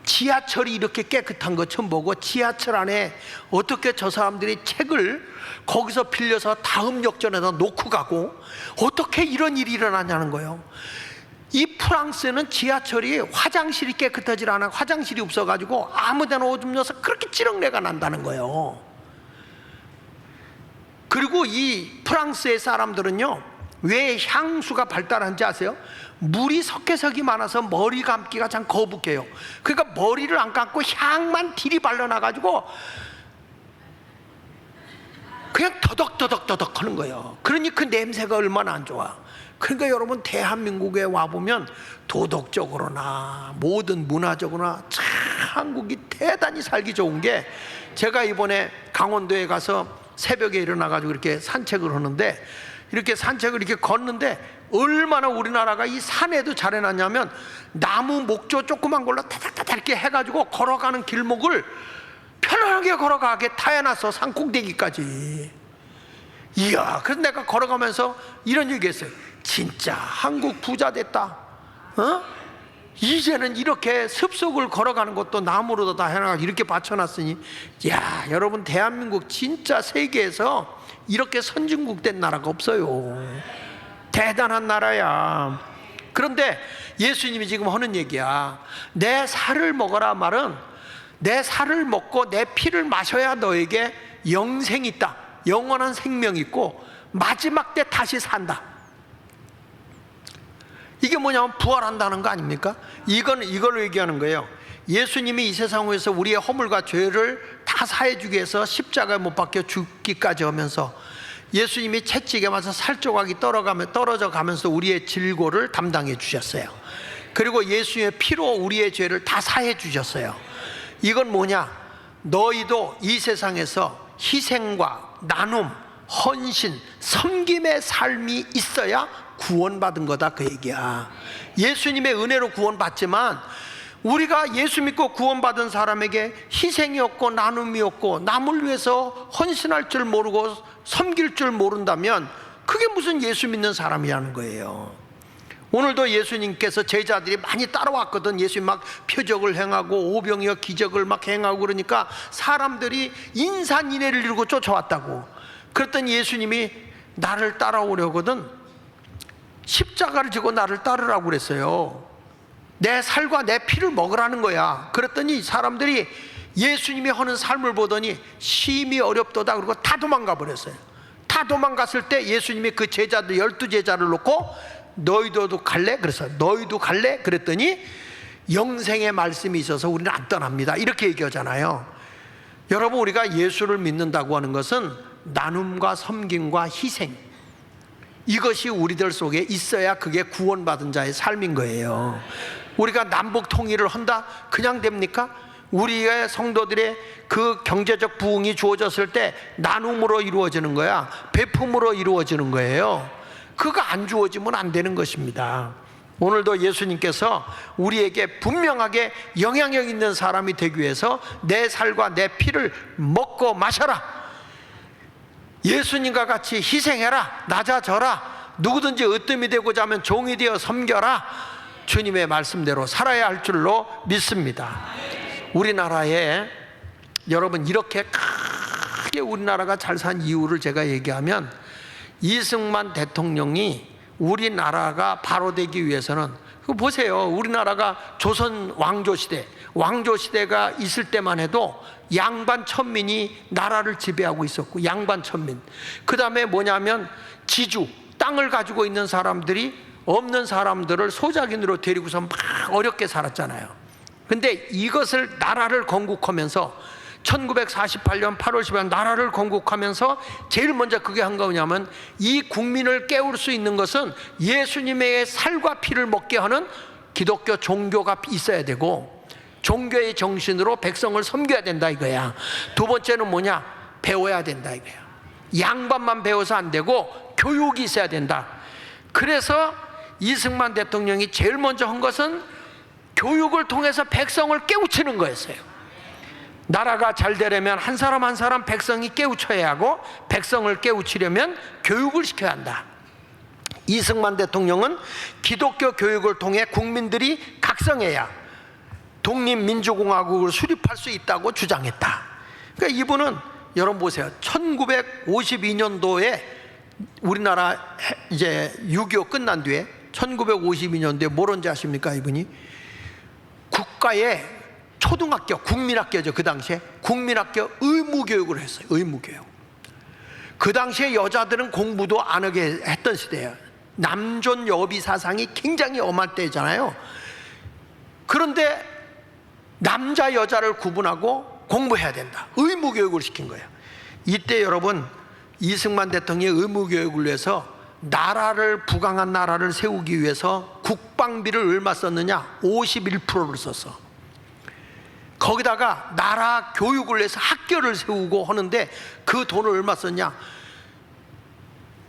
지하철이 이렇게 깨끗한 거 처음 보고, 지하철 안에 어떻게 저 사람들이 책을 거기서 빌려서 다음 역전에다 놓고 가고, 어떻게 이런 일이 일어나냐는 거예요. 이 프랑스에는 지하철이 화장실이 깨끗하지 않아. 화장실이 없어가지고 아무데나 오줌 넣어서 그렇게 찌렁내가 난다는 거예요. 그리고 이 프랑스의 사람들은요, 왜 향수가 발달한지 아세요? 물이 석회석이 많아서 머리 감기가 참 거북해요. 그러니까 머리를 안 감고 향만 딜이 발라놔가지고 그냥 더덕더덕 하는 거예요. 그러니 그 냄새가 얼마나 안 좋아. 그러니까 여러분, 대한민국에 와보면 도덕적으로나 모든 문화적으로나 참 한국이 대단히 살기 좋은 게, 제가 이번에 강원도에 가서 새벽에 일어나가지고 이렇게 산책을 하는데, 이렇게 산책을 이렇게 걷는데 얼마나 우리나라가 이 산에도 잘 해놨냐면, 나무 목조 조그만 걸로 타닥타닥 이렇게 해가지고 걸어가는 길목을 편안하게 걸어가게 다 해놨어, 산 꼭대기까지. 이야, 그래서 내가 걸어가면서 이런 얘기했어요. 진짜 한국 부자 됐다. 이제는 이렇게 습속을 걸어가는 것도 나무로도 다 해놔가지고 이렇게 받쳐놨으니, 야, 여러분, 대한민국 진짜 세계에서 이렇게 선진국 된 나라가 없어요. 대단한 나라야. 그런데 예수님이 지금 하는 얘기야. 내 살을 먹어라 말은, 내 살을 먹고 내 피를 마셔야 너에게 영생이 있다, 영원한 생명이 있고 마지막 때 다시 산다. 이게 뭐냐면 부활한다는 거 아닙니까? 이걸 얘기하는 거예요. 예수님이 이 세상에서 우리의 허물과 죄를 다 사해주기 위해서 십자가에 못 박혀 죽기까지 하면서, 예수님이 채찍에 맞아 살조각이 떨어져 가면서 우리의 질고를 담당해 주셨어요. 그리고 예수의 피로 우리의 죄를 다 사해 주셨어요. 이건 뭐냐? 너희도 이 세상에서 희생과 나눔, 헌신, 섬김의 삶이 있어야 구원받은 거다, 그 얘기야. 예수님의 은혜로 구원받지만 우리가 예수 믿고 구원받은 사람에게 희생이 없고 나눔이 없고 남을 위해서 헌신할 줄 모르고 섬길 줄 모른다면 그게 무슨 예수 믿는 사람이라는 거예요. 오늘도 예수님께서 제자들이 많이 따라왔거든. 예수님 막 표적을 행하고 오병이어 기적을 막 행하고 그러니까 사람들이 인산인해를 이루고 쫓아왔다고. 그랬더니 예수님이 나를 따라오려거든 십자가를 지고 나를 따르라고 그랬어요. 내 살과 내 피를 먹으라는 거야. 그랬더니 사람들이 예수님이 하는 삶을 보더니 심히 어렵도다 그러고 다 도망가 버렸어요. 다 도망갔을 때 예수님이 그 제자들 12제자를 놓고 너희도 갈래? 그래서 너희도 갈래? 그랬더니 영생의 말씀이 있어서 우리는 안 떠납니다 이렇게 얘기하잖아요. 여러분, 우리가 예수를 믿는다고 하는 것은 나눔과 섬김과 희생, 이것이 우리들 속에 있어야 그게 구원받은 자의 삶인 거예요. 우리가 남북 통일을 한다? 그냥 됩니까? 우리의 성도들의 그 경제적 부흥이 주어졌을 때 나눔으로 이루어지는 거야. 베품으로 이루어지는 거예요. 그거 안 주어지면 안 되는 것입니다. 오늘도 예수님께서 우리에게 분명하게 영향력 있는 사람이 되기 위해서 내 살과 내 피를 먹고 마셔라, 예수님과 같이 희생해라, 낮아져라, 누구든지 으뜸이 되고자 하면 종이 되어 섬겨라, 주님의 말씀대로 살아야 할 줄로 믿습니다. 우리나라에 여러분 이렇게 크게 우리나라가 잘 산 이유를 제가 얘기하면, 이승만 대통령이 우리나라가 바로 되기 위해서는, 그거 보세요. 우리나라가 조선 왕조시대가 있을 때만 해도 양반 천민이 나라를 지배하고 있었고, 양반 천민. 그 다음에 뭐냐면 지주, 땅을 가지고 있는 사람들이 없는 사람들을 소작인으로 데리고서 막 어렵게 살았잖아요. 근데 이것을 나라를 건국하면서 1948년 8월 10일 나라를 건국하면서 제일 먼저 그게 한 거냐면, 이 국민을 깨울 수 있는 것은 예수님의 살과 피를 먹게 하는 기독교 종교가 있어야 되고, 종교의 정신으로 백성을 섬겨야 된다 이거야. 두 번째는 뭐냐? 배워야 된다 이거야. 양반만 배워서 안 되고 교육이 있어야 된다. 그래서 이승만 대통령이 제일 먼저 한 것은 교육을 통해서 백성을 깨우치는 거였어요. 나라가 잘 되려면 한 사람 한 사람 백성이 깨우쳐야 하고, 백성을 깨우치려면 교육을 시켜야 한다. 이승만 대통령은 기독교 교육을 통해 국민들이 각성해야 독립민주공화국을 수립할 수 있다고 주장했다. 그러니까 이분은, 여러분 보세요. 1952년도에 우리나라 이제 6.25 끝난 뒤에 1952년도에 뭘 언제 아십니까? 이분이 국가의 초등학교, 국민학교죠. 그 당시에 국민학교 의무교육을 했어요. 의무교육. 그 당시에 여자들은 공부도 안 하게 했던 시대예요. 남존 여비 사상이 굉장히 엄할 때잖아요. 그런데 남자 여자를 구분하고 공부해야 된다, 의무교육을 시킨 거예요. 이때 여러분, 이승만 대통령이 의무교육을 위해서 나라를, 부강한 나라를 세우기 위해서 국방비를 얼마 썼느냐? 51%를 썼어. 거기다가 나라 교육을 위해서 학교를 세우고 하는데 그 돈을 얼마 썼냐?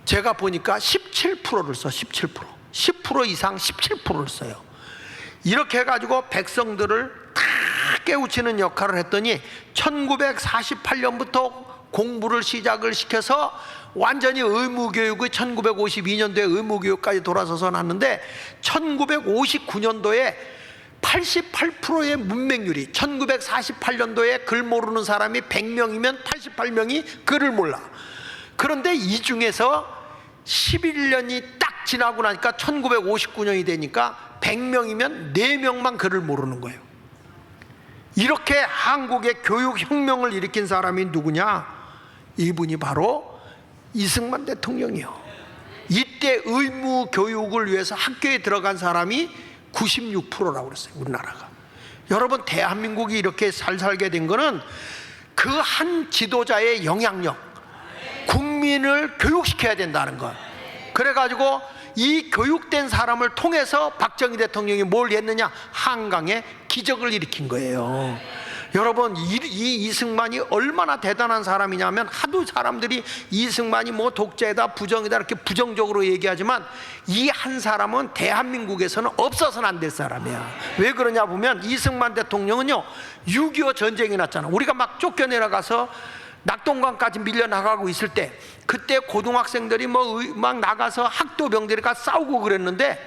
제가 보니까 17%를 써. 10% 이상 17%를 써요. 이렇게 해가지고 백성들을 다 깨우치는 역할을 했더니 1948년부터 공부를 시작을 시켜서 완전히 의무교육의 1952년도에 의무교육까지 돌아서서 났는데, 1959년도에 88%의 문맹률이, 1948년도에 글 모르는 사람이 100명이면 88명이 글을 몰라. 그런데 이 중에서 11년이 딱 지나고 나니까 1959년이 되니까 100명이면 4명만 글을 모르는 거예요. 이렇게 한국의 교육혁명을 일으킨 사람이 누구냐? 이분이 바로 이승만 대통령이요. 이때 의무교육을 위해서 학교에 들어간 사람이 96%라고 그랬어요. 우리나라가. 여러분, 대한민국이 이렇게 잘 살게 된 거는 그 한 지도자의 영향력, 국민을 교육시켜야 된다는 것. 그래가지고 이 교육된 사람을 통해서 박정희 대통령이 뭘 했느냐? 한강에 기적을 일으킨 거예요. 여러분, 이 이승만이 얼마나 대단한 사람이냐면, 하도 사람들이 이승만이 뭐 독재다 부정이다 이렇게 부정적으로 얘기하지만, 이 한 사람은 대한민국에서는 없어서는 안 될 사람이야. 왜 그러냐 보면, 이승만 대통령은요 6.25 전쟁이 났잖아. 우리가 막 쫓겨내려가서 낙동강까지 밀려나가고 있을 때, 그때 고등학생들이 막 나가서 학도병들이 가 싸우고 그랬는데,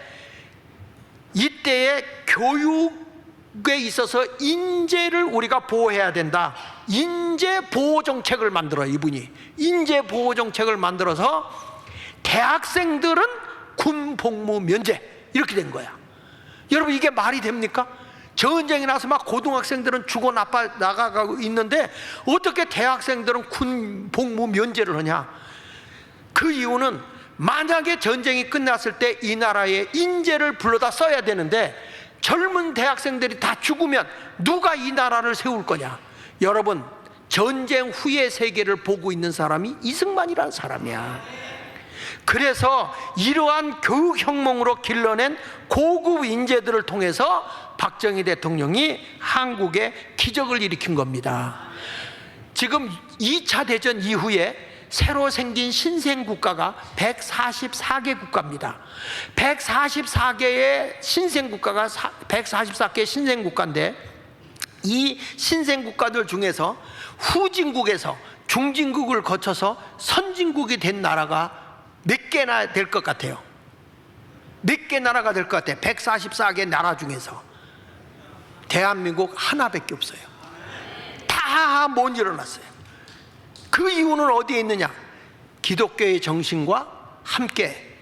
이때의 교육에 있어서 인재를 우리가 보호해야 된다. 인재 보호 정책을 만들어요. 이분이 인재 보호 정책을 만들어서 대학생들은 군 복무 면제, 이렇게 된 거야. 여러분, 이게 말이 됩니까? 전쟁이 나서 막 고등학생들은 죽어 나가고 있는데 어떻게 대학생들은 군 복무 면제를 하냐? 그 이유는, 만약에 전쟁이 끝났을 때 이 나라의 인재를 불러다 써야 되는데, 젊은 대학생들이 다 죽으면 누가 이 나라를 세울 거냐? 여러분, 전쟁 후의 세계를 보고 있는 사람이 이승만이라는 사람이야. 그래서 이러한 교육혁명으로 길러낸 고급 인재들을 통해서 박정희 대통령이 한국에 기적을 일으킨 겁니다. 지금 2차 대전 이후에 새로 생긴 신생국가가 144개 국가입니다. 144개의 신생국가가 144개의 신생국가인데, 이 신생국가들 중에서 후진국에서 중진국을 거쳐서 선진국이 된 나라가 몇 개나 될 것 같아요? 몇 개 나라가 될 것 같아요? 144개 나라 중에서 대한민국 하나밖에 없어요. 다 못 일어났어요. 그 이유는 어디에 있느냐? 기독교의 정신과 함께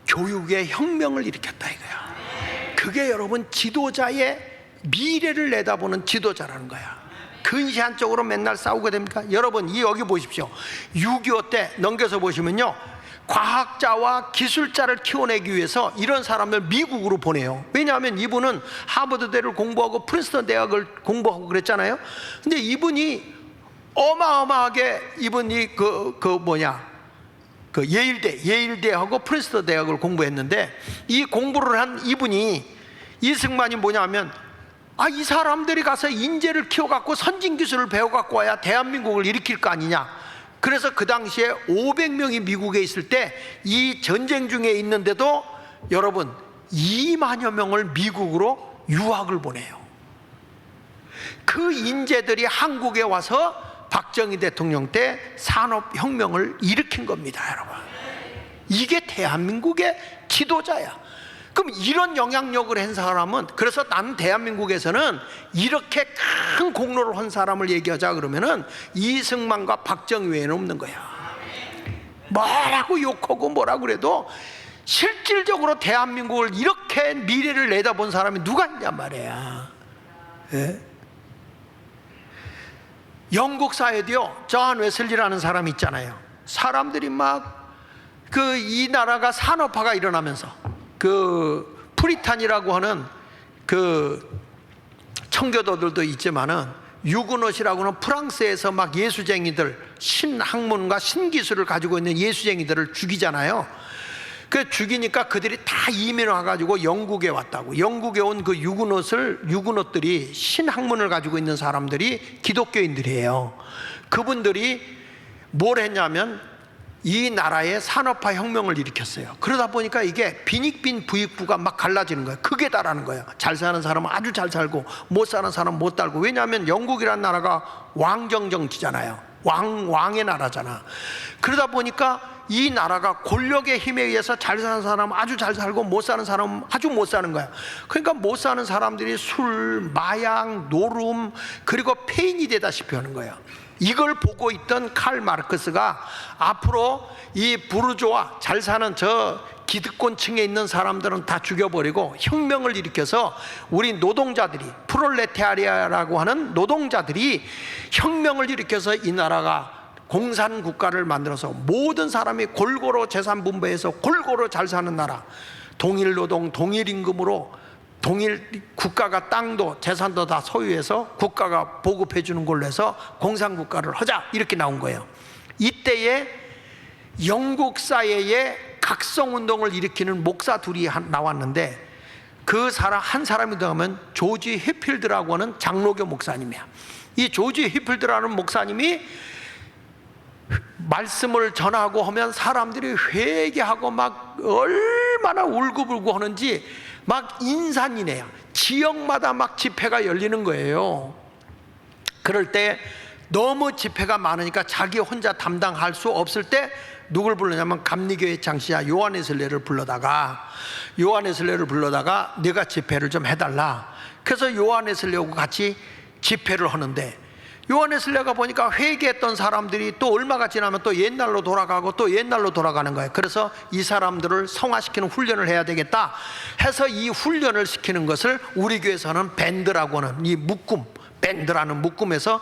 교육의 혁명을 일으켰다 이거야. 그게 여러분, 지도자의 미래를 내다보는 지도자라는 거야. 근시안적으로 맨날 싸우게 됩니까? 여러분, 여기 보십시오. 6.25 때 넘겨서 보시면요, 과학자와 기술자를 키워내기 위해서 이런 사람들 미국으로 보내요. 왜냐하면 이분은 하버드대를 공부하고 프린스턴 대학을 공부하고 그랬잖아요. 근데 이분이 어마어마하게, 이분이 예일대하고 프린스턴 대학을 공부했는데, 이 공부를 한 이분이, 이승만이 뭐냐면, 이 사람들이 가서 인재를 키워갖고 선진기술을 배워갖고 와야 대한민국을 일으킬 거 아니냐. 그래서 그 당시에 500명이 미국에 있을 때, 이 전쟁 중에 있는데도 여러분 2만여 명을 미국으로 유학을 보내요. 그 인재들이 한국에 와서 박정희 대통령 때 산업혁명을 일으킨 겁니다, 여러분. 이게 대한민국의 지도자야. 그럼 이런 영향력을 한 사람은, 그래서 나는 대한민국에서는 이렇게 큰 공로를 한 사람을 얘기하자 그러면은 이승만과 박정희 외에는 없는 거야. 뭐라고 욕하고 뭐라고 그래도 실질적으로 대한민국을 이렇게 미래를 내다본 사람이 누가 있냔 말이야. 예? 영국 사회도요, 존 웨슬리라는 사람이 있잖아요. 사람들이 막 이 나라가 산업화가 일어나면서 프리탄이라고 하는 청교도들도 있지만은, 유그노시라고는 프랑스에서 막 예수쟁이들, 신학문과 신기술을 가지고 있는 예수쟁이들을 죽이잖아요. 그 죽이니까 그들이 다 이민 와가지고 영국에 왔다고. 영국에 온 그 유그노들이 신학문을 가지고 있는 사람들이 기독교인들이에요. 그분들이 뭘 했냐면 이 나라의 산업화 혁명을 일으켰어요. 그러다 보니까 이게 빈익빈 부익부가 막 갈라지는 거예요. 극에 달하는 거예요. 잘 사는 사람은 아주 잘 살고, 못 사는 사람은 못 살고. 왜냐하면 영국이라는 나라가 왕정 정치잖아요. 왕의 나라잖아. 그러다 보니까 이 나라가 권력의 힘에 의해서 잘 사는 사람은 아주 잘 살고, 못 사는 사람은 아주 못 사는 거야. 그러니까 못 사는 사람들이 술, 마약, 노름, 그리고 폐인이 되다시피 하는 거예요. 이걸 보고 있던 칼 마르크스가 앞으로 이 부르주아, 잘 사는 저 기득권층에 있는 사람들은 다 죽여버리고 혁명을 일으켜서 우리 노동자들이, 프롤레타리아라고 하는 노동자들이 혁명을 일으켜서 이 나라가 공산국가를 만들어서 모든 사람이 골고루 재산 분배해서 골고루 잘 사는 나라, 동일 노동, 동일 임금으로 동일 국가가 땅도 재산도 다 소유해서 국가가 보급해 주는 걸로 해서 공산국가를 하자, 이렇게 나온 거예요. 이때에 영국 사회에 각성운동을 일으키는 목사 둘이 나왔는데, 그 사람 한 사람이 더 하면 조지 해필드라고 하는 장로교 목사님이야. 이 조지 히필드라는 목사님이 말씀을 전하고 하면 사람들이 회개하고 막 얼마나 울고불고 하는지 막 인산이네요. 지역마다 막 집회가 열리는 거예요. 그럴 때 너무 집회가 많으니까 자기 혼자 담당할 수 없을 때 누굴 불러냐면 감리교회 장시자 요한웨슬레를 불러다가 네가 집회를 좀 해달라. 그래서 요한웨슬레하고 같이 집회를 하는데, 요한웨슬레가 보니까 회개했던 사람들이 또 얼마가 지나면 또 옛날로 돌아가고 또 옛날로 돌아가는 거예요. 그래서 이 사람들을 성화시키는 훈련을 해야 되겠다 해서 이 훈련을 시키는 것을 우리 교회에서는 밴드라고 하는 이 묶음, 밴드라는 묶음에서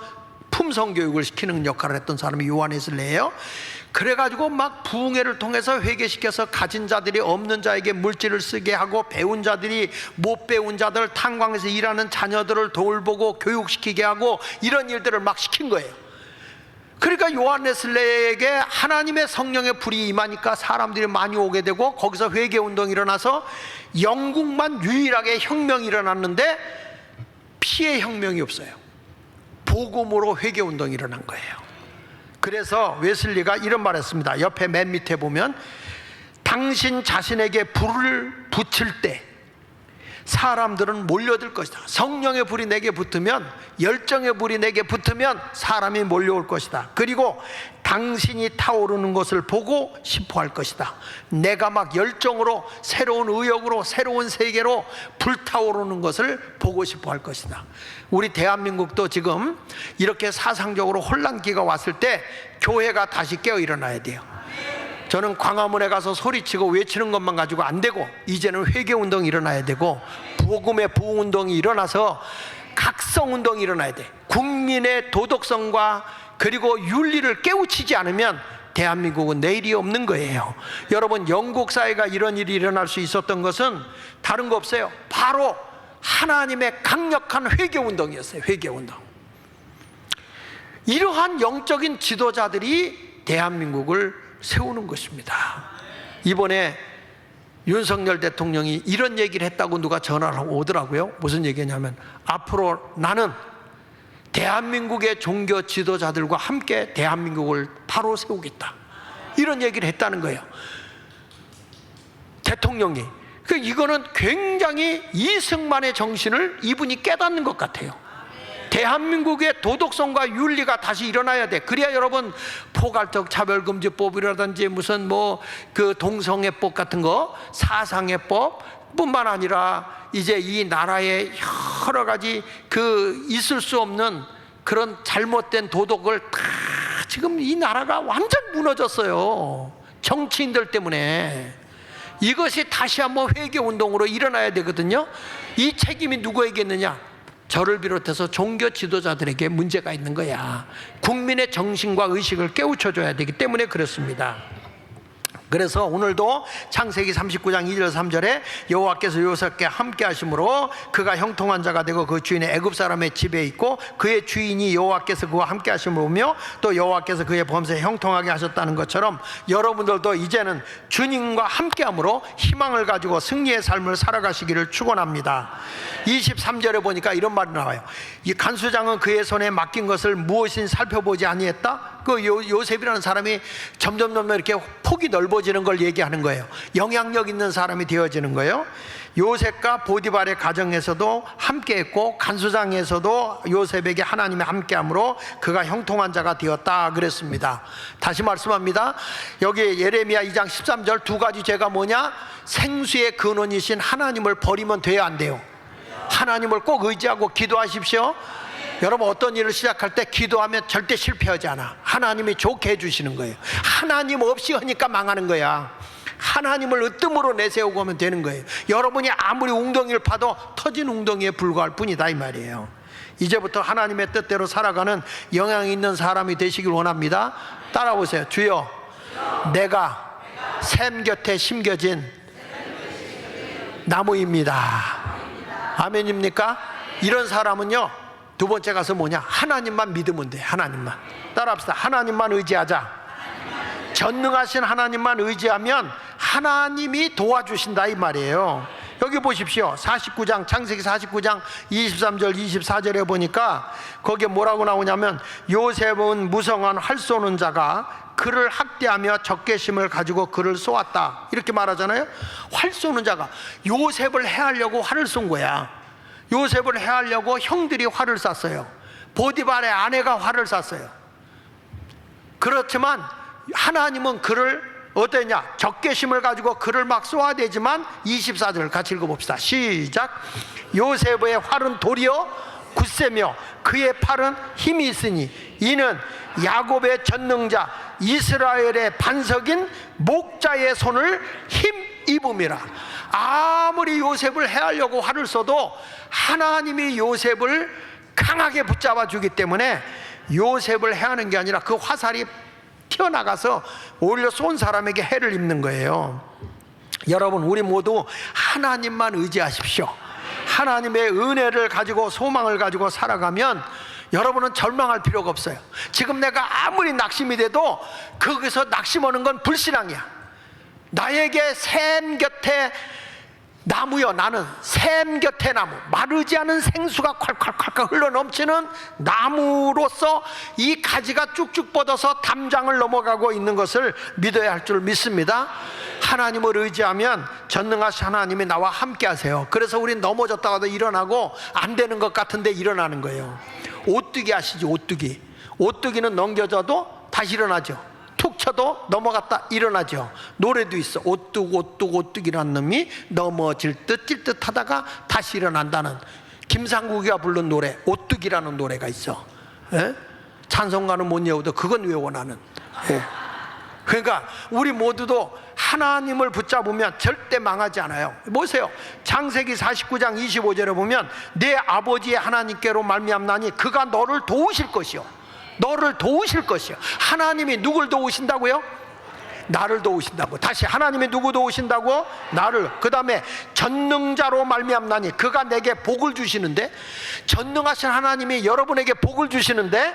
품성교육을 시키는 역할을 했던 사람이 요한웨슬레예요. 그래가지고 막 부흥회를 통해서 회개시켜서 가진 자들이 없는 자에게 물질을 쓰게 하고, 배운 자들이 못 배운 자들, 탄광에서 일하는 자녀들을 돌보고 교육시키게 하고, 이런 일들을 막 시킨 거예요. 그러니까 요한웨슬레에게 하나님의 성령의 불이 임하니까 사람들이 많이 오게 되고, 거기서 회개운동이 일어나서 영국만 유일하게 혁명이 일어났는데 피해 혁명이 없어요. 복음으로 회개운동이 일어난 거예요. 그래서 웨슬리가 이런 말 했습니다. 옆에 맨 밑에 보면, 당신 자신에게 불을 붙일 때 사람들은 몰려들 것이다. 성령의 불이 내게 붙으면, 열정의 불이 내게 붙으면 사람이 몰려올 것이다. 그리고 당신이 타오르는 것을 보고 싶어 할 것이다. 내가 막 열정으로, 새로운 의욕으로, 새로운 세계로 불타오르는 것을 보고 싶어 할 것이다. 우리 대한민국도 지금 이렇게 사상적으로 혼란기가 왔을 때 교회가 다시 깨어 일어나야 돼요. 저는 광화문에 가서 소리치고 외치는 것만 가지고 안 되고, 이제는 회개운동이 일어나야 되고, 복음의 부흥운동이 일어나서 각성운동이 일어나야 돼. 국민의 도덕성과 그리고 윤리를 깨우치지 않으면 대한민국은 내일이 없는 거예요. 여러분, 영국 사회가 이런 일이 일어날 수 있었던 것은 다른 거 없어요. 바로 하나님의 강력한 회개운동이었어요. 회개운동. 이러한 영적인 지도자들이 대한민국을 세우는 것입니다. 이번에 윤석열 대통령이 이런 얘기를 했다고 누가 전화를 오더라고요. 무슨 얘기냐면, 앞으로 나는 대한민국의 종교 지도자들과 함께 대한민국을 바로 세우겠다, 이런 얘기를 했다는 거예요. 대통령이. 이거는 굉장히 이승만의 정신을 이분이 깨닫는 것 같아요. 대한민국의 도덕성과 윤리가 다시 일어나야 돼. 그래야 여러분, 포괄적 차별금지법이라든지 무슨 그 동성애법 같은 거, 사상애법 뿐만 아니라 이제 이 나라에 여러 가지 그 있을 수 없는 그런 잘못된 도덕을 다, 지금 이 나라가 완전 무너졌어요. 정치인들 때문에. 이것이 다시 한번 회개운동으로 일어나야 되거든요. 이 책임이 누구에게 있느냐? 저를 비롯해서 종교 지도자들에게 문제가 있는 거야. 국민의 정신과 의식을 깨우쳐줘야 되기 때문에 그렇습니다. 그래서 오늘도 창세기 39장 2절 3절에 여호와께서 요셉과 함께 하심으로 그가 형통한 자가 되고 그 주인의 애굽 사람의 집에 있고 그의 주인이 여호와께서 그와 함께 하심을 보며 또 여호와께서 그의 범사에 형통하게 하셨다는 것처럼, 여러분들도 이제는 주님과 함께함으로 희망을 가지고 승리의 삶을 살아가시기를 축원합니다. 23절에 보니까 이런 말이 나와요. 이 간수장은 그의 손에 맡긴 것을 무엇인 살펴보지 아니했다? 그 요셉이라는 사람이 점점 이렇게 폭이 넓어지는 걸 얘기하는 거예요. 영향력 있는 사람이 되어지는 거예요. 요셉과 보디발의 가정에서도 함께했고, 간수장에서도 요셉에게 하나님이 함께함으로 그가 형통한 자가 되었다 그랬습니다. 다시 말씀합니다. 여기 예레미야 2장 13절, 두 가지 죄가 뭐냐? 생수의 근원이신 하나님을 버리면 돼야 안 돼요. 하나님을 꼭 의지하고 기도하십시오. 여러분, 어떤 일을 시작할 때 기도하면 절대 실패하지 않아. 하나님이 좋게 해주시는 거예요. 하나님 없이 하니까 망하는 거야. 하나님을 으뜸으로 내세우고 하면 되는 거예요. 여러분이 아무리 웅덩이를 파도 터진 웅덩이에 불과할 뿐이다, 이 말이에요. 이제부터 하나님의 뜻대로 살아가는 영향 있는 사람이 되시길 원합니다. 따라오세요. 주여, 내가 샘 곁에 심겨진 나무입니다. 아멘입니까? 이런 사람은요, 두 번째 가서 뭐냐? 하나님만 믿으면 돼. 하나님만. 따라합시다. 하나님만 의지하자. 전능하신 하나님만 의지하면 하나님이 도와주신다, 이 말이에요. 여기 여기 보십시오. 49장 창세기 49장 23절 24절에 보니까 거기에 뭐라고 나오냐면, 요셉은 무성한 활 쏘는 자가 그를 학대하며 적개심을 가지고 그를 쏘았다, 이렇게 말하잖아요. 활 쏘는 자가 요셉을 해하려고 활을 쏜 거야. 요셉을 해하려고 형들이 활을 쐈어요. 보디발의 아내가 활을 쐈어요. 그렇지만 하나님은 그를 어땠냐? 적개심을 가지고 그를 막 쏘아대지만 24절 같이 읽어봅시다. 시작. 요셉의 활은 도리어 굳세며 그의 팔은 힘이 있으니 이는 야곱의 전능자 이스라엘의 반석인 목자의 손을 힘입음이라. 아무리 요셉을 해하려고 활을 쏘도 하나님이 요셉을 강하게 붙잡아 주기 때문에 요셉을 해하는 게 아니라 그 화살이 튀어나가서 오히려 쏜 사람에게 해를 입는 거예요. 여러분, 우리 모두 하나님만 의지하십시오. 하나님의 은혜를 가지고 소망을 가지고 살아가면 여러분은 절망할 필요가 없어요. 지금 내가 아무리 낙심이 돼도 거기서 낙심하는 건 불신앙이야. 나에게 샘 곁에 나무요, 나는 샘 곁에 나무, 마르지 않은 생수가 콸콸콸콸 흘러넘치는 나무로서 이 가지가 쭉쭉 뻗어서 담장을 넘어가고 있는 것을 믿어야 할 줄 믿습니다. 하나님을 의지하면 전능하신 하나님이 나와 함께 하세요. 그래서 우린 넘어졌다가도 일어나고 안 되는 것 같은데 일어나는 거예요. 오뚜기 아시죠? 오뚜기. 오뚜기는 넘겨져도 다시 일어나죠. 툭 쳐도 넘어갔다 일어나죠. 노래도 있어. 오뚝오뚝오뚝이라는 놈이 넘어질 듯 찔 듯 하다가 다시 일어난다는, 김상국이가 부른 노래 오뚝이라는 노래가 있어. 예? 찬송가는 못 외워도 그건 외워 나는. 예. 그러니까 우리 모두도 하나님을 붙잡으면 절대 망하지 않아요. 보세요. 창세기 49장 25절에 보면 내 아버지의 하나님께로 말미암나니 그가 너를 도우실 것이요, 너를 도우실 것이요. 하나님이 누굴 도우신다고요? 나를 도우신다고. 다시, 하나님이 누구 도우신다고? 나를. 그 다음에 전능자로 말미암나니 그가 내게 복을 주시는데, 전능하신 하나님이 여러분에게 복을 주시는데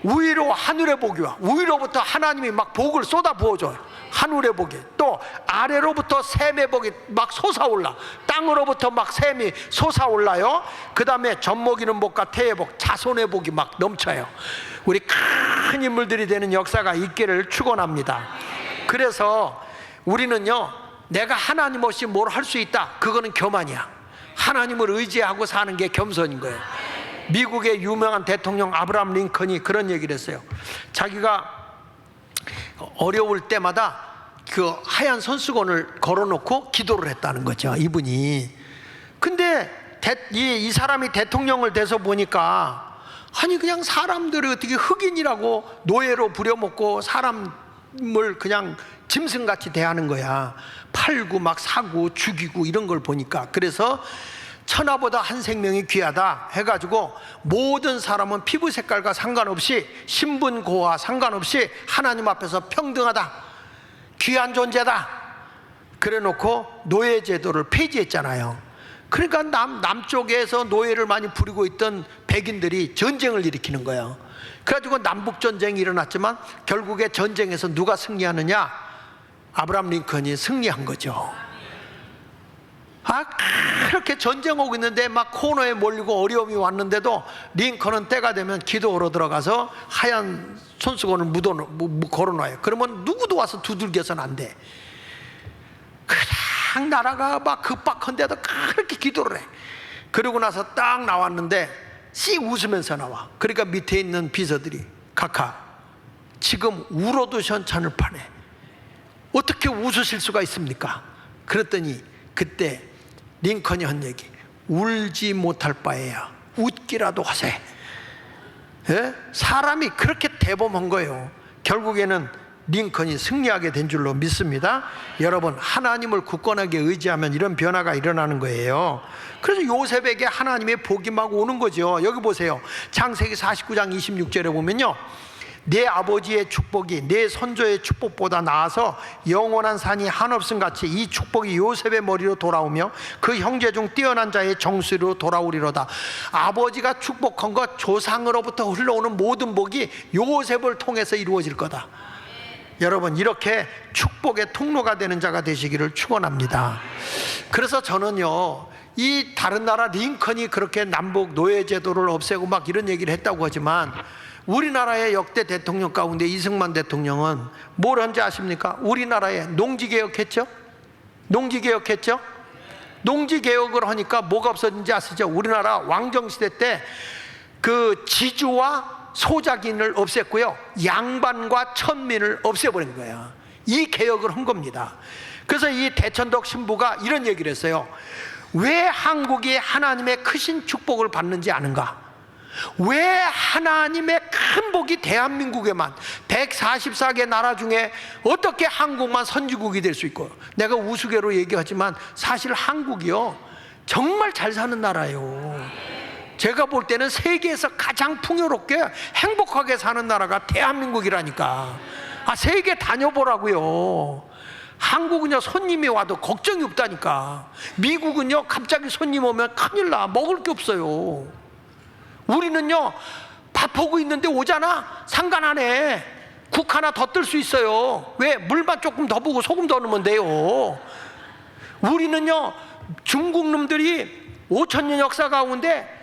위로 하늘의 복이 와. 위로부터 하나님이 막 복을 쏟아 부어줘요. 하늘의 복이. 또 아래로부터 샘의 복이 막 솟아올라. 땅으로부터 막 샘이 솟아올라요. 그 다음에 젖먹이는 복과 태의 복, 자손의 복이 막 넘쳐요. 우리 큰 인물들이 되는 역사가 있기를 축원합니다. 그래서 우리는요, 내가 하나님 없이 뭘 할 수 있다, 그거는 교만이야. 하나님을 의지하고 사는 게 겸손인 거예요. 미국의 유명한 대통령 아브라함 링컨이 그런 얘기를 했어요. 자기가 어려울 때마다 그 하얀 손수건을 걸어놓고 기도를 했다는 거죠, 이분이. 근데 이 사람이 대통령을 돼서 보니까, 아니 그냥 사람들을 어떻게 흑인이라고 노예로 부려먹고 사람을 그냥 짐승같이 대하는 거야. 팔고 막 사고 죽이고 이런 걸 보니까. 그래서 천하보다 한 생명이 귀하다 해가지고 모든 사람은 피부 색깔과 상관없이, 신분고와 상관없이 하나님 앞에서 평등하다, 귀한 존재다, 그래 놓고 노예제도를 폐지했잖아요. 그러니까 남쪽에서 노예를 많이 부리고 있던 백인들이 전쟁을 일으키는 거예요. 그래가지고 남북전쟁이 일어났지만 결국에 전쟁에서 누가 승리하느냐? 아브라함 링컨이 승리한 거죠. 그렇게 전쟁하고 있는데 막 코너에 몰리고 어려움이 왔는데도 링컨은 때가 되면 기도하러 들어가서 하얀 손수건을 걸어놔요. 그러면 누구도 와서 두들겨서는 안 돼. 그냥 나라가 막 급박한데도 그렇게 기도를 해. 그러고 나서 딱 나왔는데 씩 웃으면서 나와. 그러니까 밑에 있는 비서들이, 카카, 지금 울어도 현찬을 파네, 어떻게 웃으실 수가 있습니까? 그랬더니 그때 링컨이 한 얘기, 울지 못할 바에야 웃기라도 하세. 예? 사람이 그렇게 대범한 거예요. 결국에는 링컨이 승리하게 된 줄로 믿습니다. 여러분, 하나님을 굳건하게 의지하면 이런 변화가 일어나는 거예요. 그래서 요셉에게 하나님의 복이 막 오는 거죠. 여기 보세요. 창세기 49장 26절에 보면요, 내 아버지의 축복이 내 선조의 축복보다 나아서 영원한 산이 한없음 같이 이 축복이 요셉의 머리로 돌아오며 그 형제 중 뛰어난 자의 정수리로 돌아오리로다. 아버지가 축복한 것, 조상으로부터 흘러오는 모든 복이 요셉을 통해서 이루어질 거다. 여러분, 이렇게 축복의 통로가 되는 자가 되시기를 축원합니다. 그래서 저는요, 이 다른 나라 링컨이 그렇게 남북 노예제도를 없애고 막 이런 얘기를 했다고 하지만, 우리나라의 역대 대통령 가운데 이승만 대통령은 뭘 한지 아십니까? 우리나라에 농지개혁했죠? 농지개혁했죠? 농지개혁을 하니까 뭐가 없어진지 아시죠? 우리나라 왕정시대 때 그 지주와 소작인을 없앴고요, 양반과 천민을 없애버린 거야. 이 개혁을 한 겁니다. 그래서 이 대천덕 신부가 이런 얘기를 했어요. 왜 한국이 하나님의 크신 축복을 받는지 아는가? 왜 하나님의 큰 복이 대한민국에만, 144개 나라 중에 어떻게 한국만 선지국이 될 수 있고, 내가 우스개로 얘기하지만 사실 한국이요, 정말 잘 사는 나라예요. 제가 볼 때는 세계에서 가장 풍요롭게 행복하게 사는 나라가 대한민국이라니까. 세계 다녀보라고요. 한국은요, 손님이 와도 걱정이 없다니까. 미국은요, 갑자기 손님 오면 큰일 나, 먹을 게 없어요. 우리는요, 밥 하고 있는데 오잖아, 상관 안 해. 국 하나 더 뜰 수 있어요. 왜? 물만 조금 더 부고 소금 더 넣으면 돼요. 우리는요, 중국 놈들이 5,000년 역사 가운데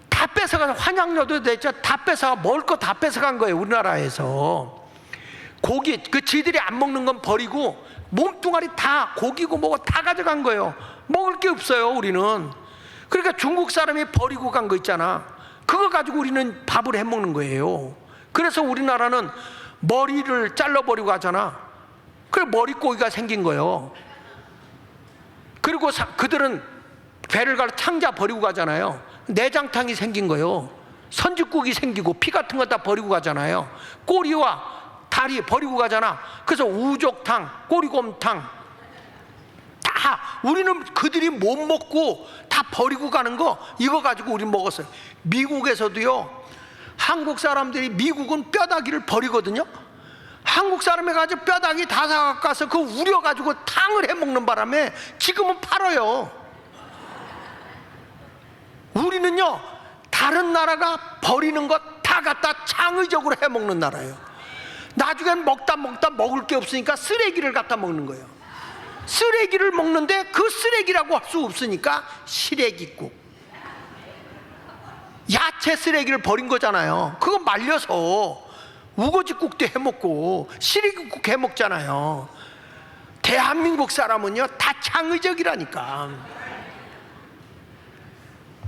다 뺏어가서, 환양료도 됐죠, 다 뺏어가, 먹을 거 다 뺏어간 거예요. 우리나라에서 고기, 그 지들이 안 먹는 건 버리고 몸뚱아리 다 고기고 뭐고 다 가져간 거예요. 먹을 게 없어요, 우리는. 그러니까 중국 사람이 버리고 간 거 있잖아, 그거 가지고 우리는 밥을 해 먹는 거예요. 그래서 우리나라는 머리를 잘라버리고 하잖아. 그래, 머리고기가 생긴 거예요. 그리고 그들은 배를 갈아 창자 버리고 가잖아요. 내장탕이 생긴 거예요. 선짓국이 생기고 피 같은 거 다 버리고 가잖아요. 꼬리와 다리 버리고 가잖아. 그래서 우족탕, 꼬리곰탕 다, 우리는 그들이 못 먹고 다 버리고 가는 거, 이거 가지고 우리 먹었어요. 미국에서도요, 한국 사람들이, 미국은 뼈다귀를 버리거든요. 한국 사람이 가지고 뼈다귀 다 사가서 그거 우려가지고 탕을 해 먹는 바람에 지금은 팔아요. 우리는요, 다른 나라가 버리는 것 다 갖다 창의적으로 해 먹는 나라예요. 나중엔 먹다 먹을 게 없으니까 쓰레기를 갖다 먹는 거예요. 쓰레기를 먹는데 그 쓰레기라고 할 수 없으니까 시래기국, 야채 쓰레기를 버린 거잖아요. 그거 말려서 우거지국도 해 먹고 시래기국 해 먹잖아요. 대한민국 사람은요, 다 창의적이라니까.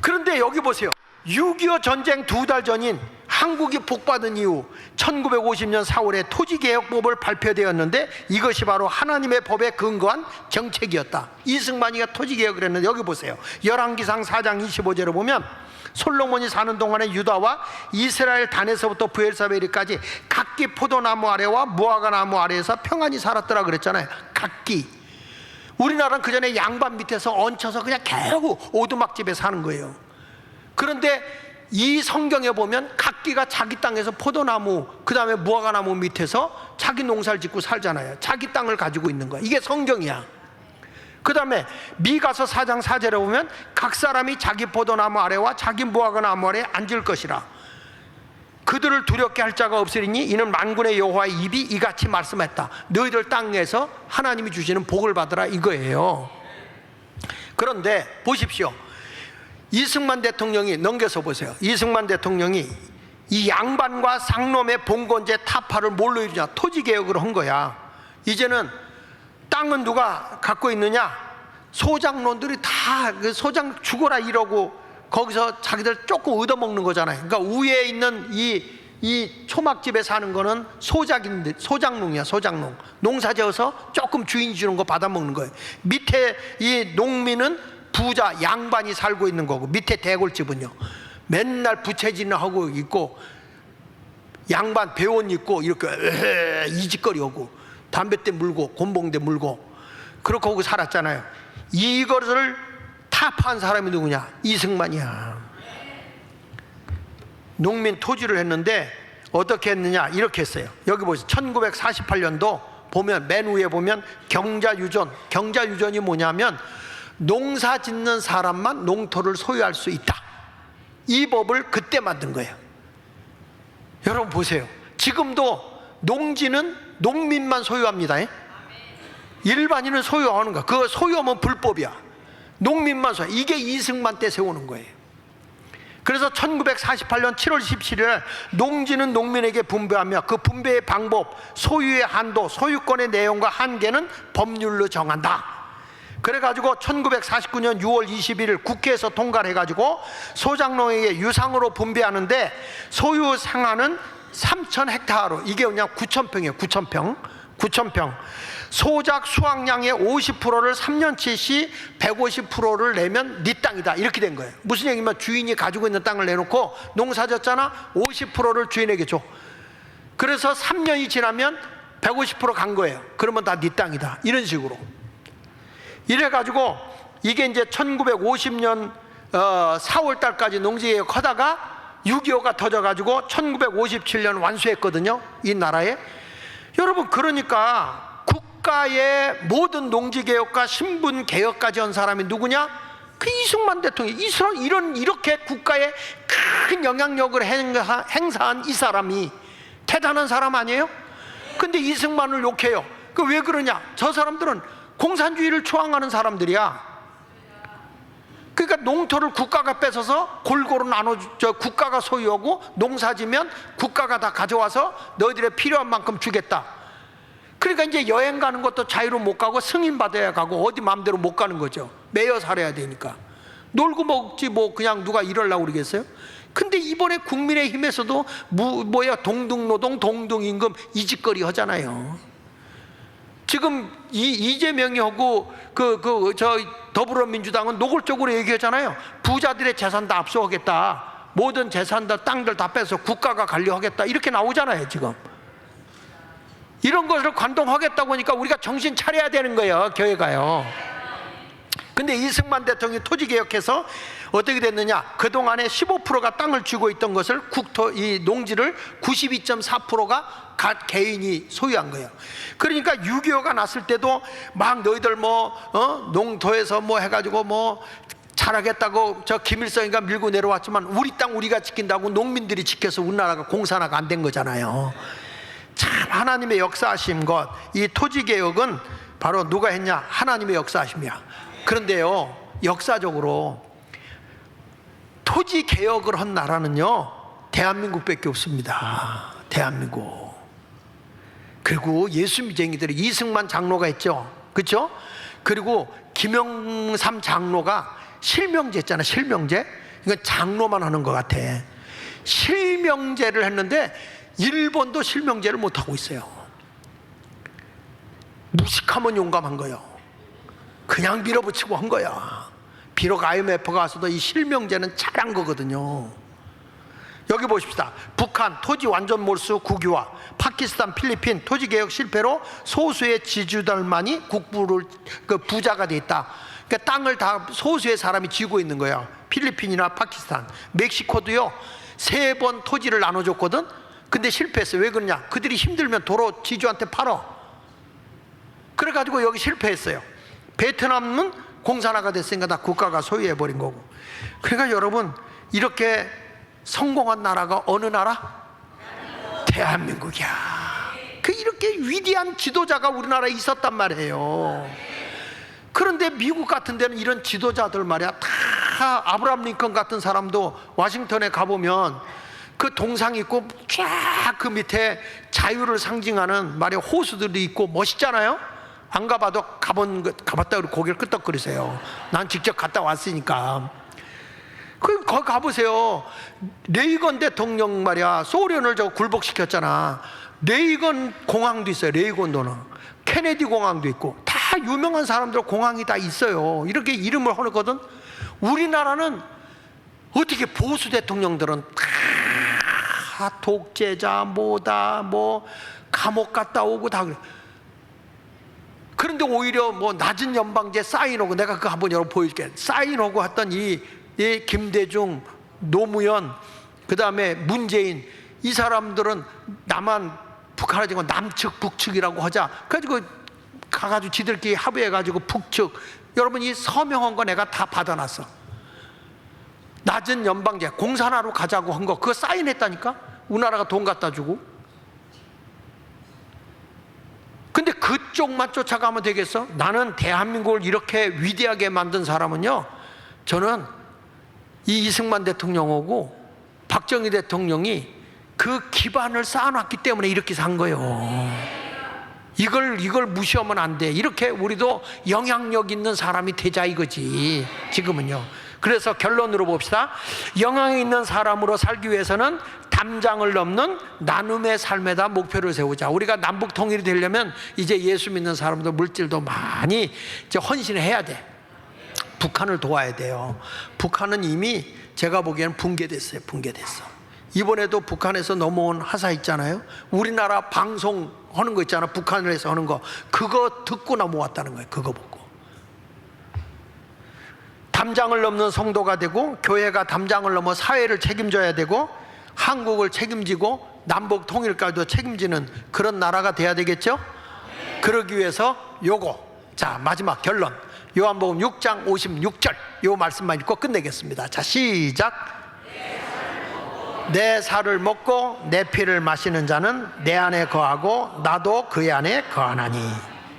그런데 여기 보세요. 6.25 전쟁 2달 전인 한국이 복받은 이후 1950년 4월에 토지개혁법을 발표되었는데, 이것이 바로 하나님의 법에 근거한 정책이었다. 이승만이가 토지개혁을 했는데, 여기 보세요. 열왕기상 4장 25절을 보면, 솔로몬이 사는 동안에 유다와 이스라엘 단에서부터 브엘사베리까지 각기 포도나무 아래와 무화과 나무 아래에서 평안히 살았더라 그랬잖아요. 각기. 우리나라는 그 전에 양반 밑에서 얹혀서 그냥 계속 오두막집에 사는 거예요. 그런데 이 성경에 보면 각기가 자기 땅에서 포도나무, 그 다음에 무화과나무 밑에서 자기 농사를 짓고 살잖아요. 자기 땅을 가지고 있는 거야. 이게 성경이야. 그 다음에 미가서 4장 4절에 보면 각 사람이 자기 포도나무 아래와 자기 무화과나무 아래에 앉을 것이라. 그들을 두렵게 할 자가 없으리니 이는 만군의 여호와의 입이 이같이 말씀했다. 너희들 땅에서 하나님이 주시는 복을 받으라, 이거예요. 그런데 보십시오. 이승만 대통령이, 넘겨서 보세요. 이승만 대통령이 이 양반과 상놈의 봉건제 타파를 뭘로 이루냐? 토지개혁을 한 거야. 이제는 땅은 누가 갖고 있느냐? 소장론들이 다 그 소장 죽어라 이러고 거기서 자기들 조금 얻어먹는 거잖아요. 그러니까 위에 있는 이 초막집에 사는 거는 소작인들, 소장농이야, 소장농. 농사 지어서 조금 주인이 주는 거 받아먹는 거예요. 밑에 이 농민은 부자, 양반이 살고 있는 거고, 밑에 대골집은요, 맨날 부채질을 하고 있고, 양반 배원 있고, 이렇게 이짓거리 하고, 담뱃대 물고, 곤봉대 물고, 그렇게 하고 살았잖아요. 이것을 타파한 사람이 누구냐? 이승만이야. 농민 토지를 했는데 어떻게 했느냐? 이렇게 했어요. 여기 보세요. 1948년도 보면 맨 위에 보면 경자유전. 경자유전이 뭐냐면 농사 짓는 사람만 농토를 소유할 수 있다. 이 법을 그때 만든 거예요. 여러분 보세요. 지금도 농지는 농민만 소유합니다. 일반인은 소유하는 거야. 그거 소유하면 불법이야. 농민만 소유. 이게 이승만 때 세우는 거예요. 그래서 1948년 7월 17일 농지는 농민에게 분배하며 그 분배의 방법, 소유의 한도, 소유권의 내용과 한계는 법률로 정한다. 그래가지고 1949년 6월 21일 국회에서 통과를 해가지고 소작농에게 유상으로 분배하는데 소유 상한은 3,000헥타르로, 이게 그냥 9,000평이에요. 9,000평. 소작 수확량의 50%를 3년치 시 150%를 내면 네 땅이다, 이렇게 된 거예요. 무슨 얘기냐면 주인이 가지고 있는 땅을 내놓고 농사 졌잖아. 50%를 주인에게 줘. 그래서 3년이 지나면 150%간 거예요. 그러면 다 네 땅이다, 이런 식으로. 이래가지고 이게 이제 1950년 4월 달까지 농지개혁 하다가 6.25가 터져가지고 1957년 완수했거든요, 이 나라에. 여러분, 그러니까 국가의 모든 농지개혁과 신분개혁까지 한 사람이 누구냐? 그 이승만 대통령. 이렇게 국가에 큰 영향력을 행사한 이 사람이 대단한 사람 아니에요? 근데 이승만을 욕해요. 그 왜 그러냐? 저 사람들은 공산주의를 추앙하는 사람들이야. 그러니까 농토를 국가가 뺏어서 골고루 국가가 소유하고 농사지면 국가가 다 가져와서 너희들의 필요한 만큼 주겠다. 그러니까 이제 여행 가는 것도 자유로 못 가고 승인 받아야 가고 어디 마음대로 못 가는 거죠. 매여 살아야 되니까. 놀고 먹지 뭐 그냥 누가 이러려고 그러겠어요? 근데 이번에 국민의힘에서도 동등노동, 동등임금 이 짓거리 하잖아요. 지금 이재명이 하고 더불어민주당은 노골적으로 얘기하잖아요. 부자들의 재산 다 압수하겠다, 모든 재산들, 땅들 다 빼서 국가가 관리하겠다, 이렇게 나오잖아요. 지금 이런 것을 관동하겠다고 하니까 우리가 정신 차려야 되는 거예요, 교회가요. 근데 이승만 대통령이 토지개혁해서 어떻게 됐느냐? 그동안에 15%가 땅을 쥐고 있던 것을 이 농지를 92.4%가 개인이 소유한 거예요. 그러니까 6.25가 났을 때도 막 너희들 농토에서 해가지고 잘하겠다고 저 김일성이가 밀고 내려왔지만 우리 땅 우리가 지킨다고 농민들이 지켜서 우리나라가 공산화가 안 된 거잖아요. 참 하나님의 역사하심 것, 이 토지개혁은 바로 누가 했냐? 하나님의 역사하심이야. 그런데요, 역사적으로 토지개혁을 한 나라는요 대한민국밖에 없습니다. 대한민국. 그리고 예수미쟁이들이 이승만 장로가 했죠, 그렇죠? 그리고 김영삼 장로가 실명제 했잖아. 실명제. 이건 장로만 하는 것 같아. 실명제를 했는데 일본도 실명제를 못하고 있어요. 무식하면 용감한 거예요. 그냥 밀어붙이고 한 거야. 비록 IMF가 와서도 이 실명제는 잘한 거거든요. 여기 보십시다. 북한 토지 완전 몰수 국유화, 파키스탄, 필리핀 토지개혁 실패로 소수의 지주들만이 부자가 돼 있다. 그러니까 땅을 다 소수의 사람이 쥐고 있는 거야. 필리핀이나 파키스탄, 멕시코도요 3번 토지를 나눠줬거든. 근데 실패했어요. 왜 그러냐? 그들이 힘들면 도로 지주한테 팔어. 그래가지고 여기 실패했어요. 베트남은 공산화가 됐으니까 다 국가가 소유해버린 거고. 그러니까 여러분, 이렇게 성공한 나라가 어느 나라? 대한민국이야. 이렇게 위대한 지도자가 우리나라에 있었단 말이에요. 그런데 미국 같은 데는 이런 지도자들 말이야, 다 아브라함 링컨 같은 사람도 워싱턴에 가보면 그 동상 있고 쫙 그 밑에 자유를 상징하는 말이야 호수들이 있고 멋있잖아요. 안 가봐도 가봤다 그러고 고개를 끄덕거리세요. 난 직접 갔다 왔으니까. 거기 가보세요. 레이건 대통령 말이야 소련을 굴복시켰잖아. 레이건 공항도 있어요. 레이건도는 케네디 공항도 있고 다 유명한 사람들 공항이 다 있어요. 이렇게 이름을 하거든. 우리나라는 어떻게 보수 대통령들은 다 독재자 감옥 갔다 오고 다 그래. 그런데 오히려 낮은 연방제 사인하고, 내가 그거 한번 여러분 보여줄게. 사인하고 했던 이 김대중, 노무현, 그 다음에 문재인, 이 사람들은 남한 북한하고 남측 북측이라고 하자. 그래가지고 가가지고 지들끼리 합의해가지고 북측, 여러분 이 서명한 거 내가 다 받아놨어. 낮은 연방제 공산화로 가자고 한 거 그거 사인했다니까. 우리나라가 돈 갖다 주고. 그쪽만 쫓아가면 되겠어? 나는 대한민국을 이렇게 위대하게 만든 사람은요, 저는 이 이승만 대통령하고 박정희 대통령이 그 기반을 쌓아놨기 때문에 이렇게 산 거예요. 이걸 무시하면 안 돼. 이렇게 우리도 영향력 있는 사람이 되자 이거지, 지금은요. 그래서 결론으로 봅시다. 영향 있는 사람으로 살기 위해서는 담장을 넘는 나눔의 삶에다 목표를 세우자. 우리가 남북 통일이 되려면 이제 예수 믿는 사람도 물질도 많이 이제 헌신해야 돼. 북한을 도와야 돼요. 북한은 이미 제가 보기에는 붕괴됐어요. 붕괴됐어. 이번에도 북한에서 넘어온 하사 있잖아요. 우리나라 방송하는 거 있잖아. 북한에서 하는 거. 그거 듣고 넘어왔다는 거예요. 그거 보고. 담장을 넘는 성도가 되고, 교회가 담장을 넘어 사회를 책임져야 되고, 한국을 책임지고 남북 통일까지도 책임지는 그런 나라가 돼야 되겠죠? 그러기 위해서 요거, 자 마지막 결론, 요한복음 6장 56절 요 말씀만 읽고 끝내겠습니다. 자 시작. 내 살을 먹고 내 피를 마시는 자는 내 안에 거하고 나도 그의 안에 거하나니.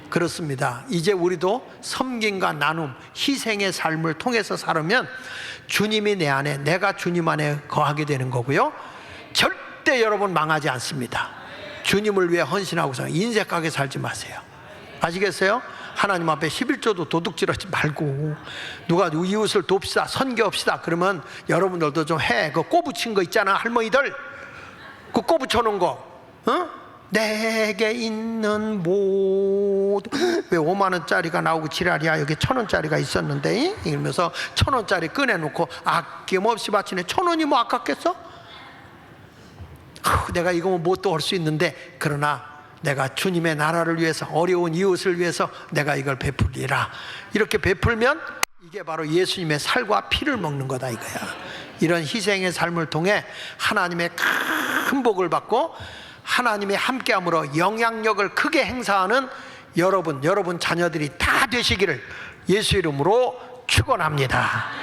그렇습니다. 이제 우리도 섬김과 나눔, 희생의 삶을 통해서 살으면 주님이 내 안에, 내가 주님 안에 거하게 되는 거고요. 절대 여러분 망하지 않습니다. 주님을 위해 헌신하고서 인색하게 살지 마세요. 아시겠어요? 하나님 앞에 11조도 도둑질하지 말고, 누가 이웃을 돕시다, 선교합시다 그러면 여러분들도 좀 해. 그 꼬부친 거 있잖아, 할머니들. 그 꼬부쳐 놓은 거, 어? 내게 있는 모든, 왜 5만 원짜리가 나오고 지랄이야. 여기 1,000원짜리가 있었는데 이러면서 1,000원짜리 꺼내놓고 아낌없이 바치네. 1,000원이 뭐 아깝겠어? 내가 이거 뭣도 할 수 있는데, 그러나 내가 주님의 나라를 위해서, 어려운 이웃을 위해서 내가 이걸 베풀리라. 이렇게 베풀면 이게 바로 예수님의 살과 피를 먹는 거다 이거야. 이런 희생의 삶을 통해 하나님의 큰 복을 받고 하나님의 함께함으로 영향력을 크게 행사하는 여러분 자녀들이 다 되시기를 예수 이름으로 축원합니다.